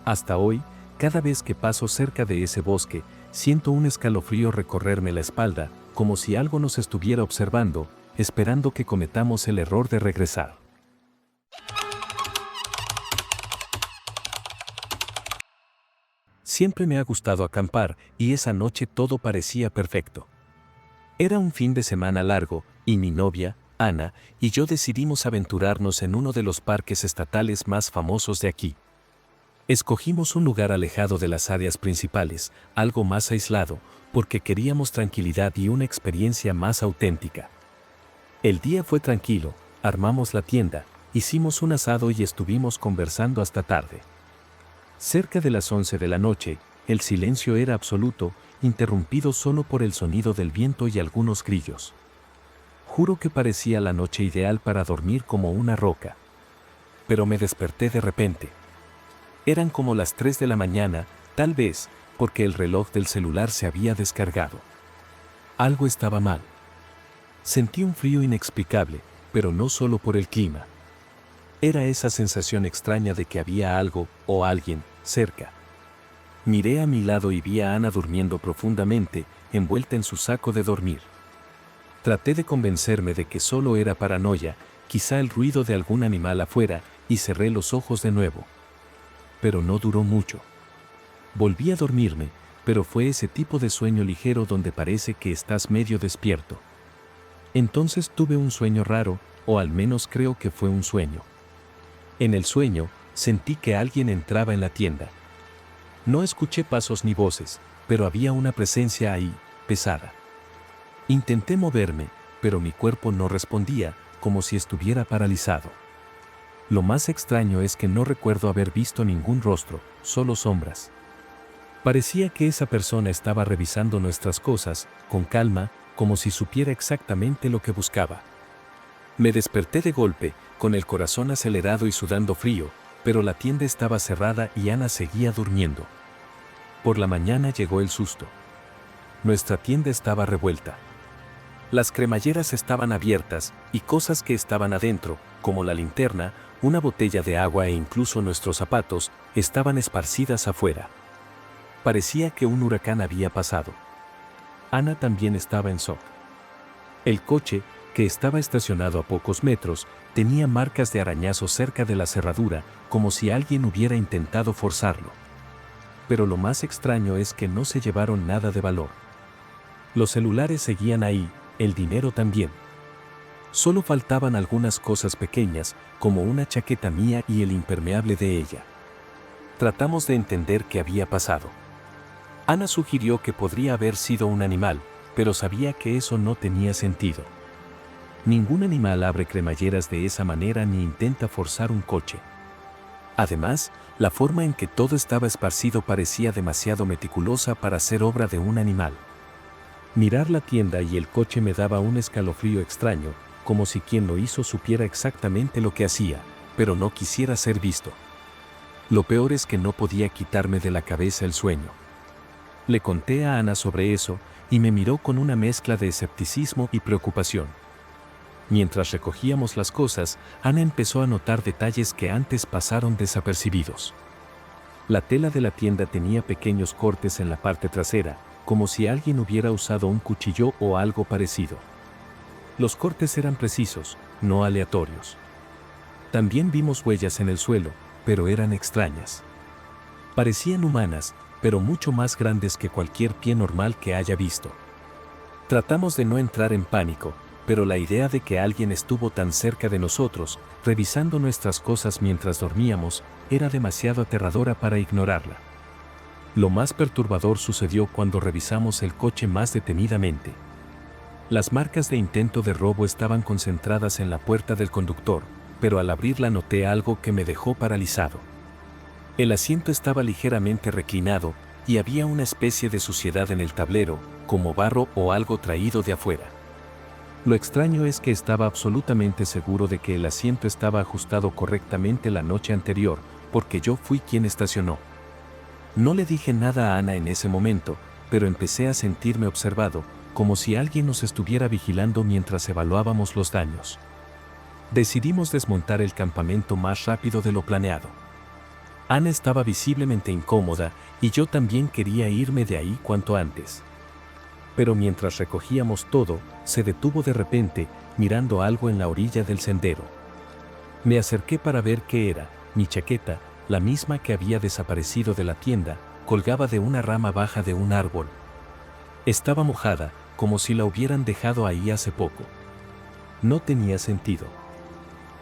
Hasta hoy, cada vez que paso cerca de ese bosque, siento un escalofrío recorrerme la espalda, como si algo nos estuviera observando, esperando que cometamos el error de regresar. Siempre me ha gustado acampar, y esa noche todo parecía perfecto. Era un fin de semana largo, y mi novia, Ana, y yo decidimos aventurarnos en uno de los parques estatales más famosos de aquí. Escogimos un lugar alejado de las áreas principales, algo más aislado, porque queríamos tranquilidad y una experiencia más auténtica. El día fue tranquilo, armamos la tienda, hicimos un asado y estuvimos conversando hasta tarde. Cerca de las 11 de la noche, el silencio era absoluto, interrumpido solo por el sonido del viento y algunos grillos. Juro que parecía la noche ideal para dormir como una roca. Pero me desperté de repente. Eran como las 3 de la mañana, tal vez, porque el reloj del celular se había descargado. Algo estaba mal. Sentí un frío inexplicable, pero no solo por el clima. Era esa sensación extraña de que había algo, o alguien, cerca. Miré a mi lado y vi a Ana durmiendo profundamente, envuelta en su saco de dormir. Traté de convencerme de que solo era paranoia, quizá el ruido de algún animal afuera, y cerré los ojos de nuevo. Pero no duró mucho. Volví a dormirme, pero fue ese tipo de sueño ligero donde parece que estás medio despierto. Entonces tuve un sueño raro, o al menos creo que fue un sueño. En el sueño, sentí que alguien entraba en la tienda. No escuché pasos ni voces, pero había una presencia ahí, pesada. Intenté moverme, pero mi cuerpo no respondía, como si estuviera paralizado. Lo más extraño es que no recuerdo haber visto ningún rostro, solo sombras. Parecía que esa persona estaba revisando nuestras cosas, con calma, como si supiera exactamente lo que buscaba. Me desperté de golpe, con el corazón acelerado y sudando frío, pero la tienda estaba cerrada y Ana seguía durmiendo. Por la mañana llegó el susto. Nuestra tienda estaba revuelta. Las cremalleras estaban abiertas y cosas que estaban adentro, como la linterna, una botella de agua e incluso nuestros zapatos, estaban esparcidas afuera. Parecía que un huracán había pasado. Ana también estaba en shock. El coche, que estaba estacionado a pocos metros, tenía marcas de arañazos cerca de la cerradura, como si alguien hubiera intentado forzarlo. Pero lo más extraño es que no se llevaron nada de valor. Los celulares seguían ahí, el dinero también. Solo faltaban algunas cosas pequeñas, como una chaqueta mía y el impermeable de ella. Tratamos de entender qué había pasado. Ana sugirió que podría haber sido un animal, pero sabía que eso no tenía sentido. Ningún animal abre cremalleras de esa manera ni intenta forzar un coche. Además, la forma en que todo estaba esparcido parecía demasiado meticulosa para ser obra de un animal. Mirar la tienda y el coche me daba un escalofrío extraño, como si quien lo hizo supiera exactamente lo que hacía, pero no quisiera ser visto. Lo peor es que no podía quitarme de la cabeza el sueño. Le conté a Ana sobre eso, y me miró con una mezcla de escepticismo y preocupación. Mientras recogíamos las cosas, Ana empezó a notar detalles que antes pasaron desapercibidos. La tela de la tienda tenía pequeños cortes en la parte trasera, como si alguien hubiera usado un cuchillo o algo parecido. Los cortes eran precisos, no aleatorios. También vimos huellas en el suelo, pero eran extrañas. Parecían humanas, pero mucho más grandes que cualquier pie normal que haya visto. Tratamos de no entrar en pánico, pero la idea de que alguien estuvo tan cerca de nosotros, revisando nuestras cosas mientras dormíamos, era demasiado aterradora para ignorarla. Lo más perturbador sucedió cuando revisamos el coche más detenidamente. Las marcas de intento de robo estaban concentradas en la puerta del conductor, pero al abrirla noté algo que me dejó paralizado. El asiento estaba ligeramente reclinado, y había una especie de suciedad en el tablero, como barro o algo traído de afuera. Lo extraño es que estaba absolutamente seguro de que el asiento estaba ajustado correctamente la noche anterior, porque yo fui quien estacionó. No le dije nada a Ana en ese momento, pero empecé a sentirme observado, como si alguien nos estuviera vigilando mientras evaluábamos los daños. Decidimos desmontar el campamento más rápido de lo planeado. Ana estaba visiblemente incómoda y yo también quería irme de ahí cuanto antes. Pero mientras recogíamos todo, se detuvo de repente, mirando algo en la orilla del sendero. Me acerqué para ver qué era. Mi chaqueta, la misma que había desaparecido de la tienda, colgaba de una rama baja de un árbol. Estaba mojada, como si la hubieran dejado ahí hace poco. No tenía sentido.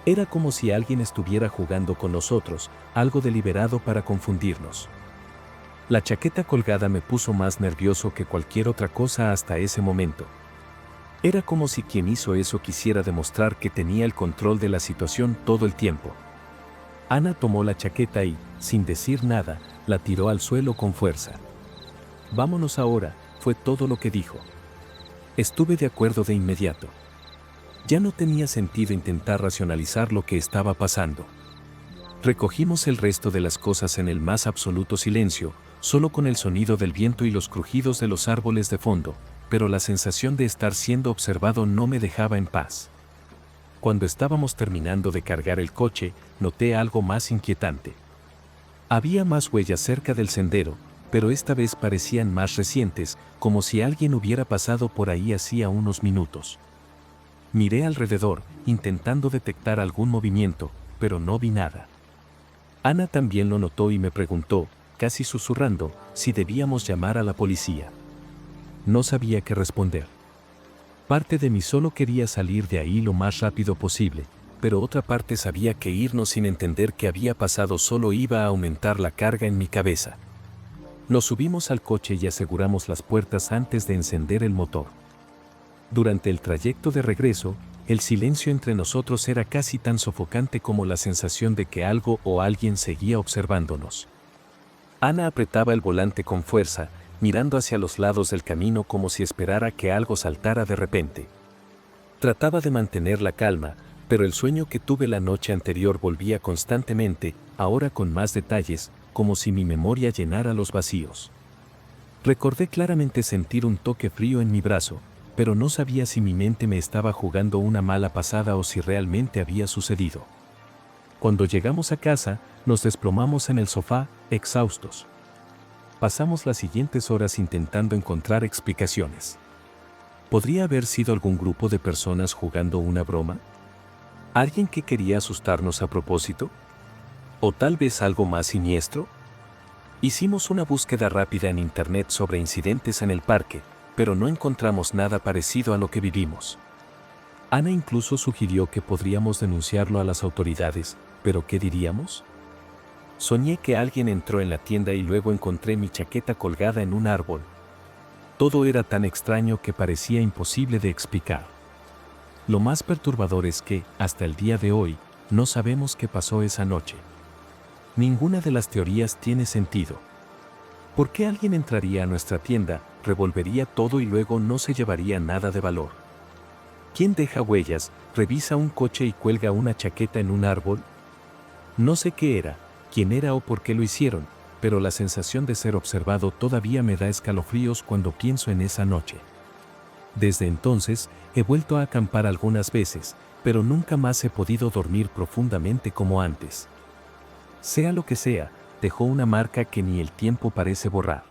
Era como si alguien estuviera jugando con nosotros, algo deliberado para confundirnos. La chaqueta colgada me puso más nervioso que cualquier otra cosa hasta ese momento. Era como si quien hizo eso quisiera demostrar que tenía el control de la situación todo el tiempo. Ana tomó la chaqueta y, sin decir nada, la tiró al suelo con fuerza. Vámonos ahora, fue todo lo que dijo. Estuve de acuerdo de inmediato. Ya no tenía sentido intentar racionalizar lo que estaba pasando. Recogimos el resto de las cosas en el más absoluto silencio, solo con el sonido del viento y los crujidos de los árboles de fondo, pero la sensación de estar siendo observado no me dejaba en paz. Cuando estábamos terminando de cargar el coche, noté algo más inquietante. Había más huellas cerca del sendero, pero esta vez parecían más recientes, como si alguien hubiera pasado por ahí hacía unos minutos. Miré alrededor, intentando detectar algún movimiento, pero no vi nada. Ana también lo notó y me preguntó, casi susurrando, si debíamos llamar a la policía. No sabía qué responder. Parte de mí solo quería salir de ahí lo más rápido posible, pero otra parte sabía que irnos sin entender qué había pasado solo iba a aumentar la carga en mi cabeza. Nos subimos al coche y aseguramos las puertas antes de encender el motor. Durante el trayecto de regreso, el silencio entre nosotros era casi tan sofocante como la sensación de que algo o alguien seguía observándonos. Ana apretaba el volante con fuerza, mirando hacia los lados del camino como si esperara que algo saltara de repente. Trataba de mantener la calma, pero el sueño que tuve la noche anterior volvía constantemente, ahora con más detalles, como si mi memoria llenara los vacíos. Recordé claramente sentir un toque frío en mi brazo, pero no sabía si mi mente me estaba jugando una mala pasada o si realmente había sucedido. Cuando llegamos a casa, nos desplomamos en el sofá, exhaustos. Pasamos las siguientes horas intentando encontrar explicaciones. ¿Podría haber sido algún grupo de personas jugando una broma? ¿Alguien que quería asustarnos a propósito? ¿O tal vez algo más siniestro? Hicimos una búsqueda rápida en internet sobre incidentes en el parque, pero no encontramos nada parecido a lo que vivimos. Ana incluso sugirió que podríamos denunciarlo a las autoridades, pero ¿qué diríamos? Soñé que alguien entró en la tienda y luego encontré mi chaqueta colgada en un árbol. Todo era tan extraño que parecía imposible de explicar. Lo más perturbador es que, hasta el día de hoy, no sabemos qué pasó esa noche. Ninguna de las teorías tiene sentido. ¿Por qué alguien entraría a nuestra tienda, revolvería todo y luego no se llevaría nada de valor? ¿Quién deja huellas, revisa un coche y cuelga una chaqueta en un árbol? No sé qué era, quién era o por qué lo hicieron, pero la sensación de ser observado todavía me da escalofríos cuando pienso en esa noche. Desde entonces, he vuelto a acampar algunas veces, pero nunca más he podido dormir profundamente como antes. Sea lo que sea, dejó una marca que ni el tiempo parece borrar.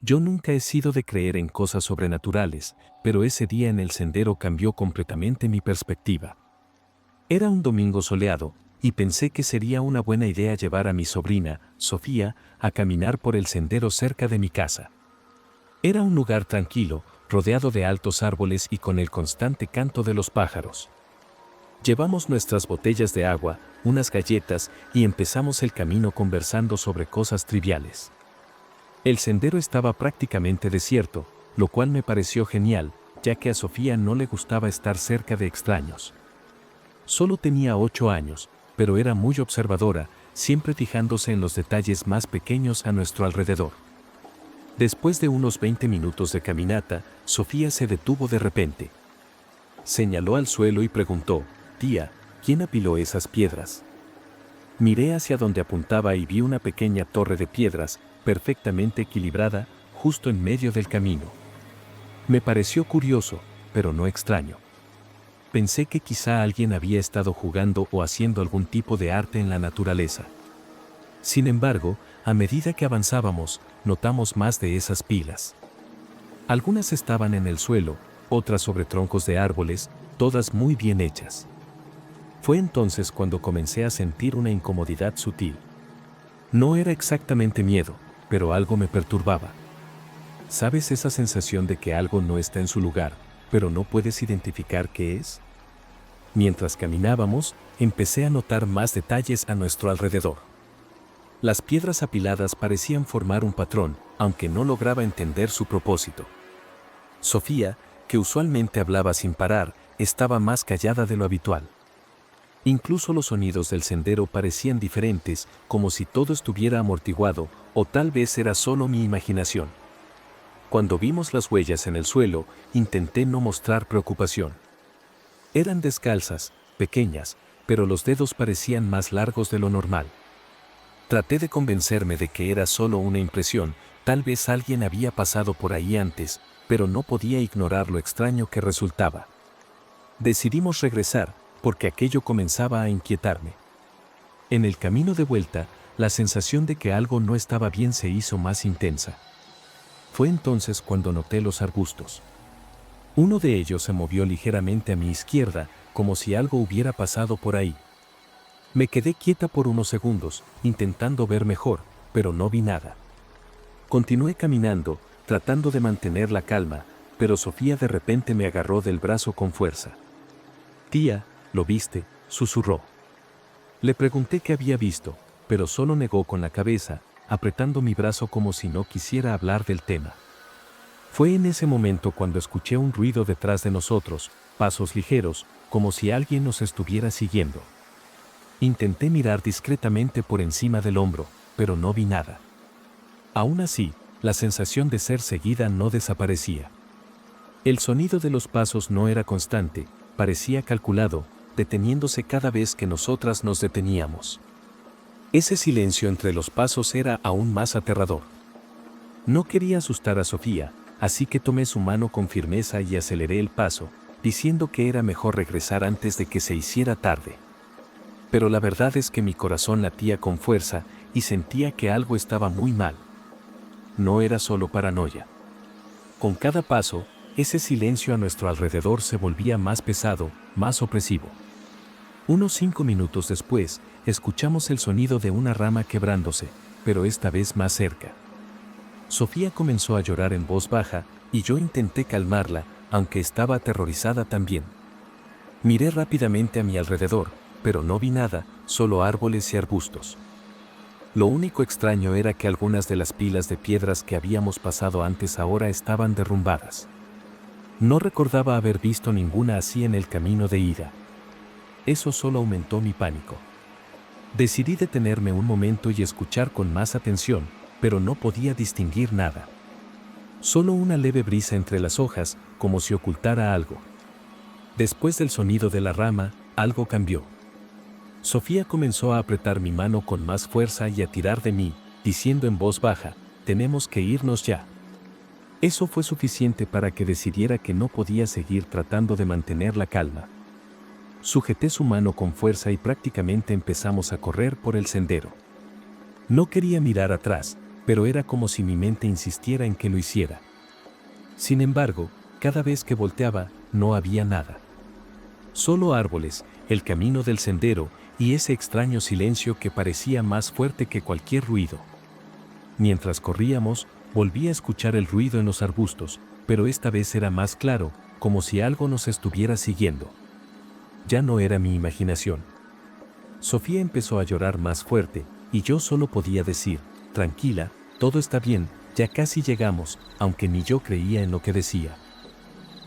Yo nunca he sido de creer en cosas sobrenaturales, pero ese día en el sendero cambió completamente mi perspectiva. Era un domingo soleado, y pensé que sería una buena idea llevar a mi sobrina, Sofía, a caminar por el sendero cerca de mi casa. Era un lugar tranquilo, rodeado de altos árboles y con el constante canto de los pájaros. Llevamos nuestras botellas de agua, unas galletas y empezamos el camino conversando sobre cosas triviales. El sendero estaba prácticamente desierto, lo cual me pareció genial, ya que a Sofía no le gustaba estar cerca de extraños. Solo tenía 8 años, pero era muy observadora, siempre fijándose en los detalles más pequeños a nuestro alrededor. Después de unos 20 minutos de caminata, Sofía se detuvo de repente. Señaló al suelo y preguntó, «Tía, ¿quién apiló esas piedras?» Miré hacia donde apuntaba y vi una pequeña torre de piedras, perfectamente equilibrada, justo en medio del camino. Me pareció curioso, pero no extraño. Pensé que quizá alguien había estado jugando o haciendo algún tipo de arte en la naturaleza. Sin embargo, a medida que avanzábamos, notamos más de esas pilas. Algunas estaban en el suelo, otras sobre troncos de árboles, todas muy bien hechas. Fue entonces cuando comencé a sentir una incomodidad sutil. No era exactamente miedo, pero algo me perturbaba. ¿Sabes esa sensación de que algo no está en su lugar, pero no puedes identificar qué es? Mientras caminábamos, empecé a notar más detalles a nuestro alrededor. Las piedras apiladas parecían formar un patrón, aunque no lograba entender su propósito. Sofía, que usualmente hablaba sin parar, estaba más callada de lo habitual. Incluso los sonidos del sendero parecían diferentes, como si todo estuviera amortiguado, o tal vez era solo mi imaginación. Cuando vimos las huellas en el suelo, intenté no mostrar preocupación. Eran descalzas, pequeñas, pero los dedos parecían más largos de lo normal. Traté de convencerme de que era solo una impresión, tal vez alguien había pasado por ahí antes, pero no podía ignorar lo extraño que resultaba. Decidimos regresar, porque aquello comenzaba a inquietarme. En el camino de vuelta, la sensación de que algo no estaba bien se hizo más intensa. Fue entonces cuando noté los arbustos. Uno de ellos se movió ligeramente a mi izquierda, como si algo hubiera pasado por ahí. Me quedé quieta por unos segundos, intentando ver mejor, pero no vi nada. Continué caminando, tratando de mantener la calma, pero Sofía de repente me agarró del brazo con fuerza. «Tía, ¿lo viste?», susurró. Le pregunté qué había visto, pero solo negó con la cabeza, apretando mi brazo como si no quisiera hablar del tema. Fue en ese momento cuando escuché un ruido detrás de nosotros, pasos ligeros, como si alguien nos estuviera siguiendo. Intenté mirar discretamente por encima del hombro, pero no vi nada. Aún así, la sensación de ser seguida no desaparecía. El sonido de los pasos no era constante, parecía calculado, deteniéndose cada vez que nosotras nos deteníamos. Ese silencio entre los pasos era aún más aterrador. No quería asustar a Sofía, así que tomé su mano con firmeza y aceleré el paso, diciendo que era mejor regresar antes de que se hiciera tarde. Pero la verdad es que mi corazón latía con fuerza y sentía que algo estaba muy mal. No era solo paranoia. Con cada paso, ese silencio a nuestro alrededor se volvía más pesado, más opresivo. Unos 5 minutos después, escuchamos el sonido de una rama quebrándose, pero esta vez más cerca. Sofía comenzó a llorar en voz baja, y yo intenté calmarla, aunque estaba aterrorizada también. Miré rápidamente a mi alrededor, pero no vi nada, solo árboles y arbustos. Lo único extraño era que algunas de las pilas de piedras que habíamos pasado antes ahora estaban derrumbadas. No recordaba haber visto ninguna así en el camino de ida. Eso solo aumentó mi pánico. Decidí detenerme un momento y escuchar con más atención, pero no podía distinguir nada. Solo una leve brisa entre las hojas, como si ocultara algo. Después del sonido de la rama, algo cambió. Sofía comenzó a apretar mi mano con más fuerza y a tirar de mí, diciendo en voz baja, «Tenemos que irnos ya». Eso fue suficiente para que decidiera que no podía seguir tratando de mantener la calma. Sujeté su mano con fuerza y prácticamente empezamos a correr por el sendero. No quería mirar atrás, pero era como si mi mente insistiera en que lo hiciera. Sin embargo, cada vez que volteaba, no había nada. Solo árboles, el camino del sendero y ese extraño silencio que parecía más fuerte que cualquier ruido. Mientras corríamos, volví a escuchar el ruido en los arbustos, pero esta vez era más claro, como si algo nos estuviera siguiendo. Ya no era mi imaginación. Sofía empezó a llorar más fuerte, y yo solo podía decir, «Tranquila, todo está bien, ya casi llegamos», aunque ni yo creía en lo que decía.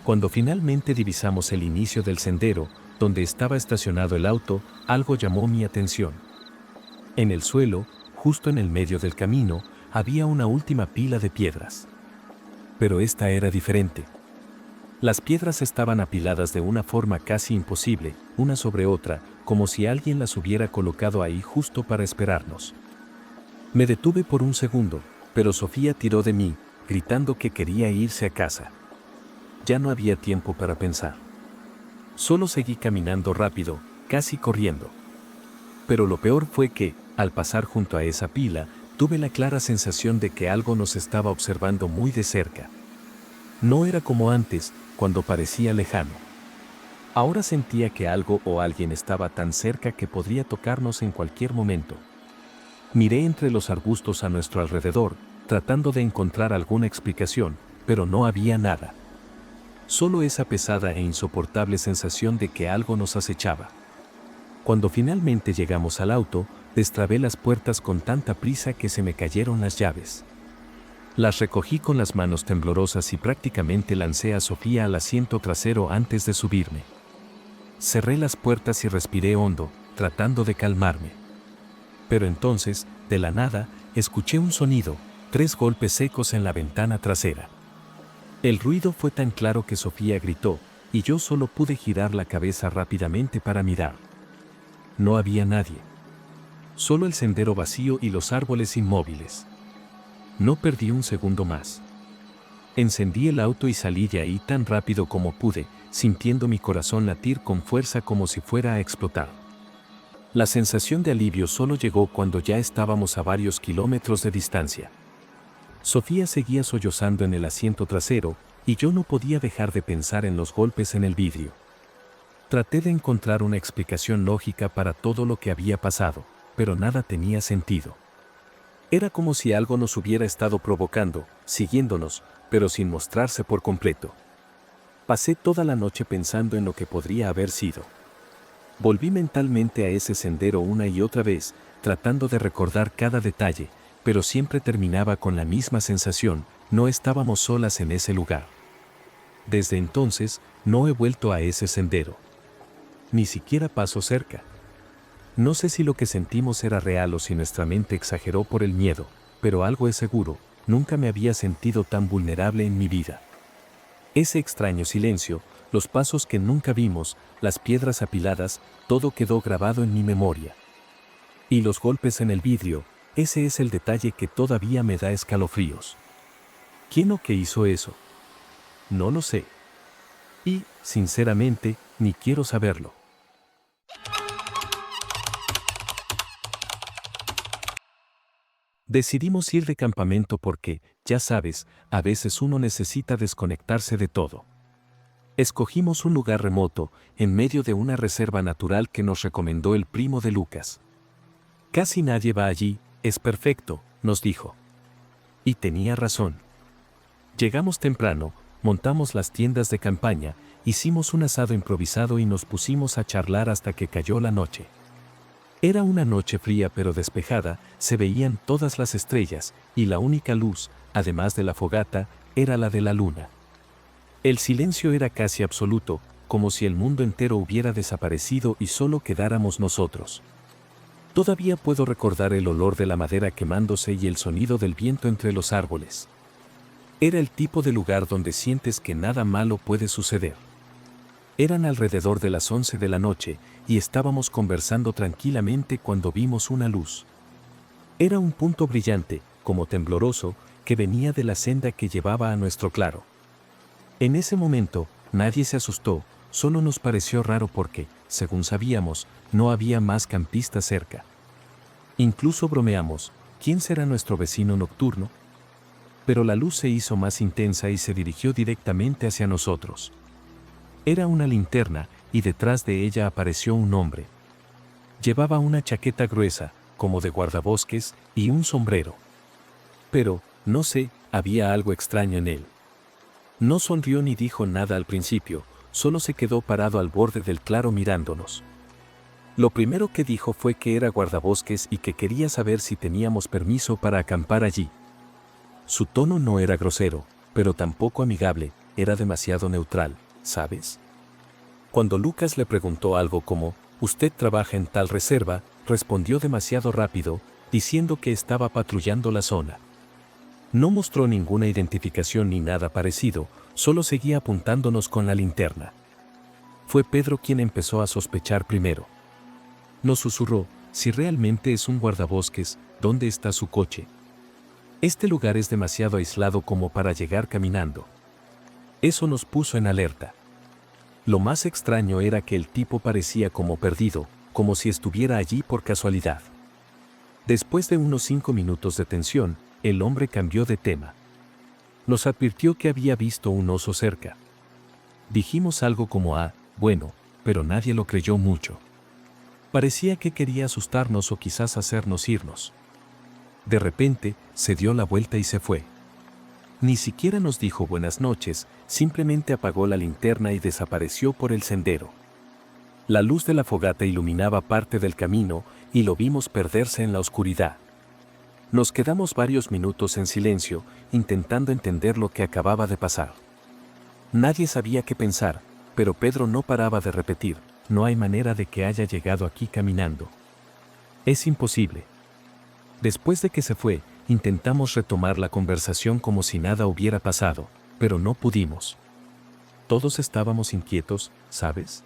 Cuando finalmente divisamos el inicio del sendero, donde estaba estacionado el auto, algo llamó mi atención. En el suelo, justo en el medio del camino, había una última pila de piedras. Pero esta era diferente. Las piedras estaban apiladas de una forma casi imposible, una sobre otra, como si alguien las hubiera colocado ahí justo para esperarnos. Me detuve por un segundo, pero Sofía tiró de mí, gritando que quería irse a casa. Ya no había tiempo para pensar. Solo seguí caminando rápido, casi corriendo. Pero lo peor fue que, al pasar junto a esa pila, tuve la clara sensación de que algo nos estaba observando muy de cerca. No era como antes, cuando parecía lejano. Ahora sentía que algo o alguien estaba tan cerca que podría tocarnos en cualquier momento. Miré entre los arbustos a nuestro alrededor, tratando de encontrar alguna explicación, pero no había nada. Solo esa pesada e insoportable sensación de que algo nos acechaba. Cuando finalmente llegamos al auto, destrabé las puertas con tanta prisa que se me cayeron las llaves. Las recogí con las manos temblorosas y prácticamente lancé a Sofía al asiento trasero antes de subirme. Cerré las puertas y respiré hondo, tratando de calmarme. Pero entonces, de la nada, escuché un sonido, 3 golpes secos en la ventana trasera. El ruido fue tan claro que Sofía gritó, y yo solo pude girar la cabeza rápidamente para mirar. No había nadie. Solo el sendero vacío y los árboles inmóviles. No perdí un segundo más. Encendí el auto y salí de ahí tan rápido como pude, sintiendo mi corazón latir con fuerza como si fuera a explotar. La sensación de alivio solo llegó cuando ya estábamos a varios kilómetros de distancia. Sofía seguía sollozando en el asiento trasero, y yo no podía dejar de pensar en los golpes en el vidrio. Traté de encontrar una explicación lógica para todo lo que había pasado, pero nada tenía sentido. Era como si algo nos hubiera estado provocando, siguiéndonos, pero sin mostrarse por completo. Pasé toda la noche pensando en lo que podría haber sido. Volví mentalmente a ese sendero una y otra vez, tratando de recordar cada detalle, pero siempre terminaba con la misma sensación: no estábamos solas en ese lugar. Desde entonces, no he vuelto a ese sendero. Ni siquiera paso cerca. No sé si lo que sentimos era real o si nuestra mente exageró por el miedo, pero algo es seguro: nunca me había sentido tan vulnerable en mi vida. Ese extraño silencio, los pasos que nunca vimos, las piedras apiladas, todo quedó grabado en mi memoria. Y los golpes en el vidrio, ese es el detalle que todavía me da escalofríos. ¿Quién o qué hizo eso? No lo sé. Y, sinceramente, ni quiero saberlo. Decidimos ir de campamento porque, ya sabes, a veces uno necesita desconectarse de todo. Escogimos un lugar remoto, en medio de una reserva natural que nos recomendó el primo de Lucas. Casi nadie va allí, es perfecto, nos dijo. Y tenía razón. Llegamos temprano, montamos las tiendas de campaña, hicimos un asado improvisado y nos pusimos a charlar hasta que cayó la noche. Era una noche fría pero despejada, se veían todas las estrellas, y la única luz, además de la fogata, era la de la luna. El silencio era casi absoluto, como si el mundo entero hubiera desaparecido y solo quedáramos nosotros. Todavía puedo recordar el olor de la madera quemándose y el sonido del viento entre los árboles. Era el tipo de lugar donde sientes que nada malo puede suceder. Eran alrededor de las 11 de la noche, y estábamos conversando tranquilamente cuando vimos una luz. Era un punto brillante, como tembloroso, que venía de la senda que llevaba a nuestro claro. En ese momento, nadie se asustó, solo nos pareció raro porque, según sabíamos, no había más campistas cerca. Incluso bromeamos: ¿quién será nuestro vecino nocturno? Pero la luz se hizo más intensa y se dirigió directamente hacia nosotros. Era una linterna, y detrás de ella apareció un hombre. Llevaba una chaqueta gruesa, como de guardabosques, y un sombrero. Pero, no sé, había algo extraño en él. No sonrió ni dijo nada al principio, solo se quedó parado al borde del claro mirándonos. Lo primero que dijo fue que era guardabosques y que quería saber si teníamos permiso para acampar allí. Su tono no era grosero, pero tampoco amigable, era demasiado neutral, ¿sabes? Cuando Lucas le preguntó algo como: «¿Usted trabaja en tal reserva?», respondió demasiado rápido, diciendo que estaba patrullando la zona. No mostró ninguna identificación ni nada parecido, solo seguía apuntándonos con la linterna. Fue Pedro quien empezó a sospechar primero. Nos susurró: «Si realmente es un guardabosques, ¿dónde está su coche? Este lugar es demasiado aislado como para llegar caminando». Eso nos puso en alerta. Lo más extraño era que el tipo parecía como perdido, como si estuviera allí por casualidad. Después de unos 5 minutos de tensión, el hombre cambió de tema. Nos advirtió que había visto un oso cerca. Dijimos algo como: «Ah, bueno», pero nadie lo creyó mucho. Parecía que quería asustarnos o quizás hacernos irnos. De repente, se dio la vuelta y se fue. Ni siquiera nos dijo buenas noches, simplemente apagó la linterna y desapareció por el sendero. La luz de la fogata iluminaba parte del camino y lo vimos perderse en la oscuridad. Nos quedamos varios minutos en silencio, intentando entender lo que acababa de pasar. Nadie sabía qué pensar, pero Pedro no paraba de repetir: no hay manera de que haya llegado aquí caminando. Es imposible. Después de que se fue, intentamos retomar la conversación como si nada hubiera pasado, pero no pudimos. Todos estábamos inquietos, ¿sabes?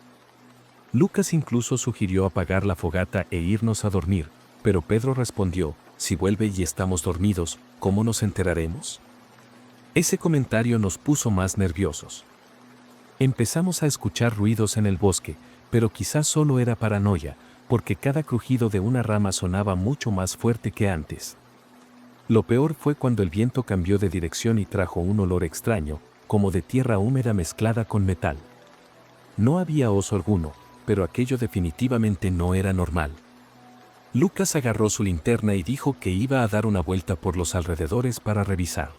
Lucas incluso sugirió apagar la fogata e irnos a dormir, pero Pedro respondió, si vuelve y estamos dormidos, ¿cómo nos enteraremos? Ese comentario nos puso más nerviosos. Empezamos a escuchar ruidos en el bosque, pero quizás solo era paranoia, porque cada crujido de una rama sonaba mucho más fuerte que antes. Lo peor fue cuando el viento cambió de dirección y trajo un olor extraño, como de tierra húmeda mezclada con metal. No había oso alguno, pero aquello definitivamente no era normal. Lucas agarró su linterna y dijo que iba a dar una vuelta por los alrededores para revisar.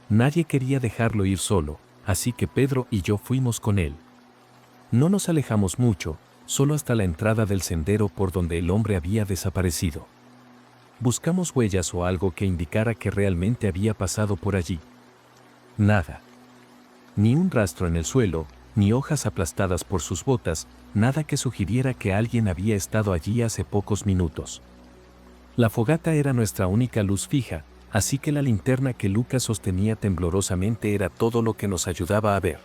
Nadie quería dejarlo ir solo, así que Pedro y yo fuimos con él. No nos alejamos mucho, solo hasta la entrada del sendero por donde el hombre había desaparecido. Buscamos huellas o algo que indicara que realmente había pasado por allí. Nada. Ni un rastro en el suelo, ni hojas aplastadas por sus botas, nada que sugiriera que alguien había estado allí hace pocos minutos. La fogata era nuestra única luz fija, así que la linterna que Lucas sostenía temblorosamente era todo lo que nos ayudaba a ver.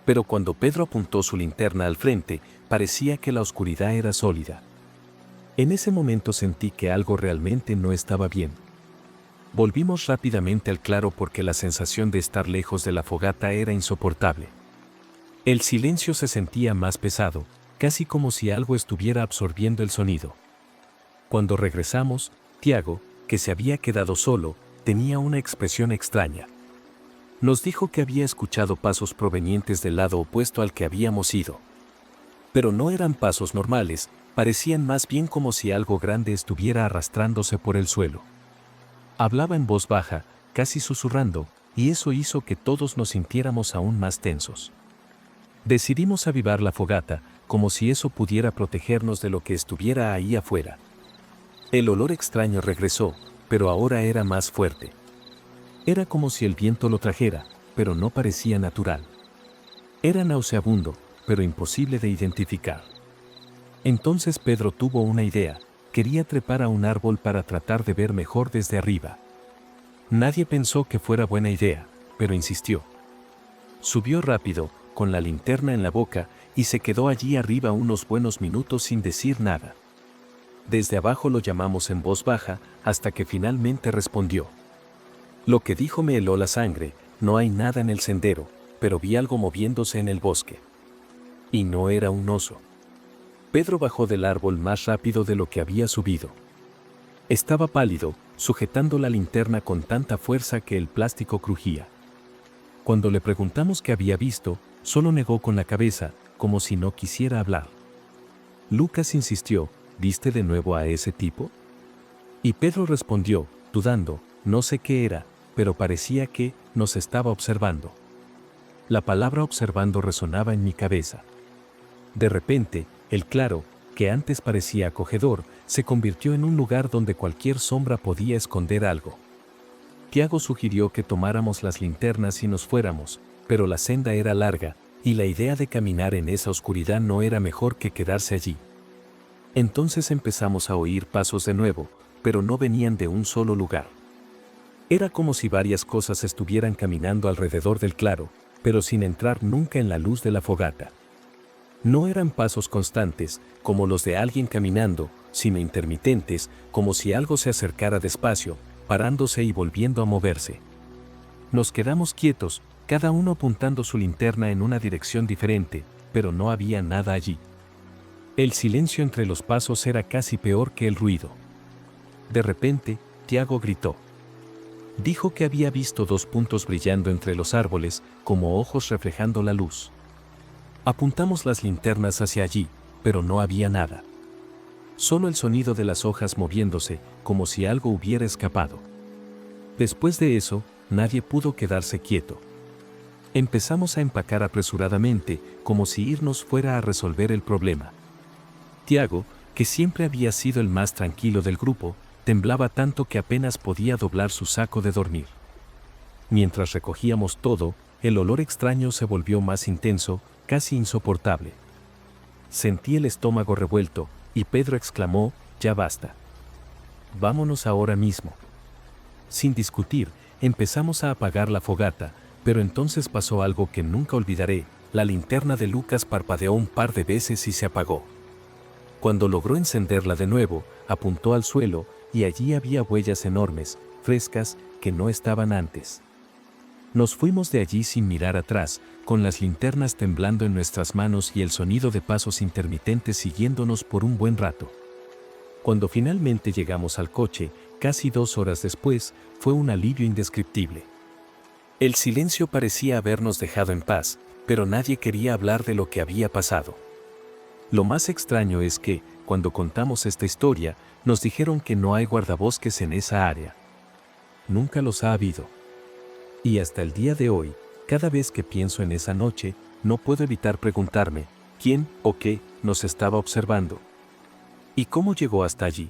Pero cuando Pedro apuntó su linterna al frente, parecía que la oscuridad era sólida. En ese momento sentí que algo realmente no estaba bien. Volvimos rápidamente al claro porque la sensación de estar lejos de la fogata era insoportable. El silencio se sentía más pesado, casi como si algo estuviera absorbiendo el sonido. Cuando regresamos, Tiago, que se había quedado solo, tenía una expresión extraña. Nos dijo que había escuchado pasos provenientes del lado opuesto al que habíamos ido. Pero no eran pasos normales, parecían más bien como si algo grande estuviera arrastrándose por el suelo. Hablaba en voz baja, casi susurrando, y eso hizo que todos nos sintiéramos aún más tensos. Decidimos avivar la fogata, como si eso pudiera protegernos de lo que estuviera ahí afuera. El olor extraño regresó, pero ahora era más fuerte. Era como si el viento lo trajera, pero no parecía natural. Era nauseabundo, pero imposible de identificar. Entonces Pedro tuvo una idea, quería trepar a un árbol para tratar de ver mejor desde arriba. Nadie pensó que fuera buena idea, pero insistió. Subió rápido, con la linterna en la boca, y se quedó allí arriba unos buenos minutos sin decir nada. Desde abajo lo llamamos en voz baja, hasta que finalmente respondió. Lo que dijo me heló la sangre, no hay nada en el sendero, pero vi algo moviéndose en el bosque. Y no era un oso. Pedro bajó del árbol más rápido de lo que había subido. Estaba pálido, sujetando la linterna con tanta fuerza que el plástico crujía. Cuando le preguntamos qué había visto, solo negó con la cabeza, como si no quisiera hablar. Lucas insistió, ¿viste de nuevo a ese tipo? Y Pedro respondió, dudando, no sé qué era, pero parecía que nos estaba observando. La palabra observando resonaba en mi cabeza. De repente, el claro, que antes parecía acogedor, se convirtió en un lugar donde cualquier sombra podía esconder algo. Tiago sugirió que tomáramos las linternas y nos fuéramos, pero la senda era larga, y la idea de caminar en esa oscuridad no era mejor que quedarse allí. Entonces empezamos a oír pasos de nuevo, pero no venían de un solo lugar. Era como si varias cosas estuvieran caminando alrededor del claro, pero sin entrar nunca en la luz de la fogata. No eran pasos constantes, como los de alguien caminando, sino intermitentes, como si algo se acercara despacio, parándose y volviendo a moverse. Nos quedamos quietos, cada uno apuntando su linterna en una dirección diferente, pero no había nada allí. El silencio entre los pasos era casi peor que el ruido. De repente, Tiago gritó. Dijo que había visto dos puntos brillando entre los árboles, como ojos reflejando la luz. Apuntamos las linternas hacia allí, pero no había nada. Solo el sonido de las hojas moviéndose, como si algo hubiera escapado. Después de eso, nadie pudo quedarse quieto. Empezamos a empacar apresuradamente, como si irnos fuera a resolver el problema. Tiago, que siempre había sido el más tranquilo del grupo, temblaba tanto que apenas podía doblar su saco de dormir. Mientras recogíamos todo, el olor extraño se volvió más intenso, casi insoportable. Sentí el estómago revuelto, y Pedro exclamó, «Ya basta. Vámonos ahora mismo». Sin discutir, empezamos a apagar la fogata, pero entonces pasó algo que nunca olvidaré. La linterna de Lucas parpadeó un par de veces y se apagó. Cuando logró encenderla de nuevo, apuntó al suelo, y allí había huellas enormes, frescas, que no estaban antes. Nos fuimos de allí sin mirar atrás, con las linternas temblando en nuestras manos y el sonido de pasos intermitentes siguiéndonos por un buen rato. Cuando finalmente llegamos al coche, casi 2 horas después, fue un alivio indescriptible. El silencio parecía habernos dejado en paz, pero nadie quería hablar de lo que había pasado. Lo más extraño es que, cuando contamos esta historia, nos dijeron que no hay guardabosques en esa área. Nunca los ha habido. Y hasta el día de hoy, cada vez que pienso en esa noche, no puedo evitar preguntarme, ¿quién o qué nos estaba observando? ¿Y cómo llegó hasta allí?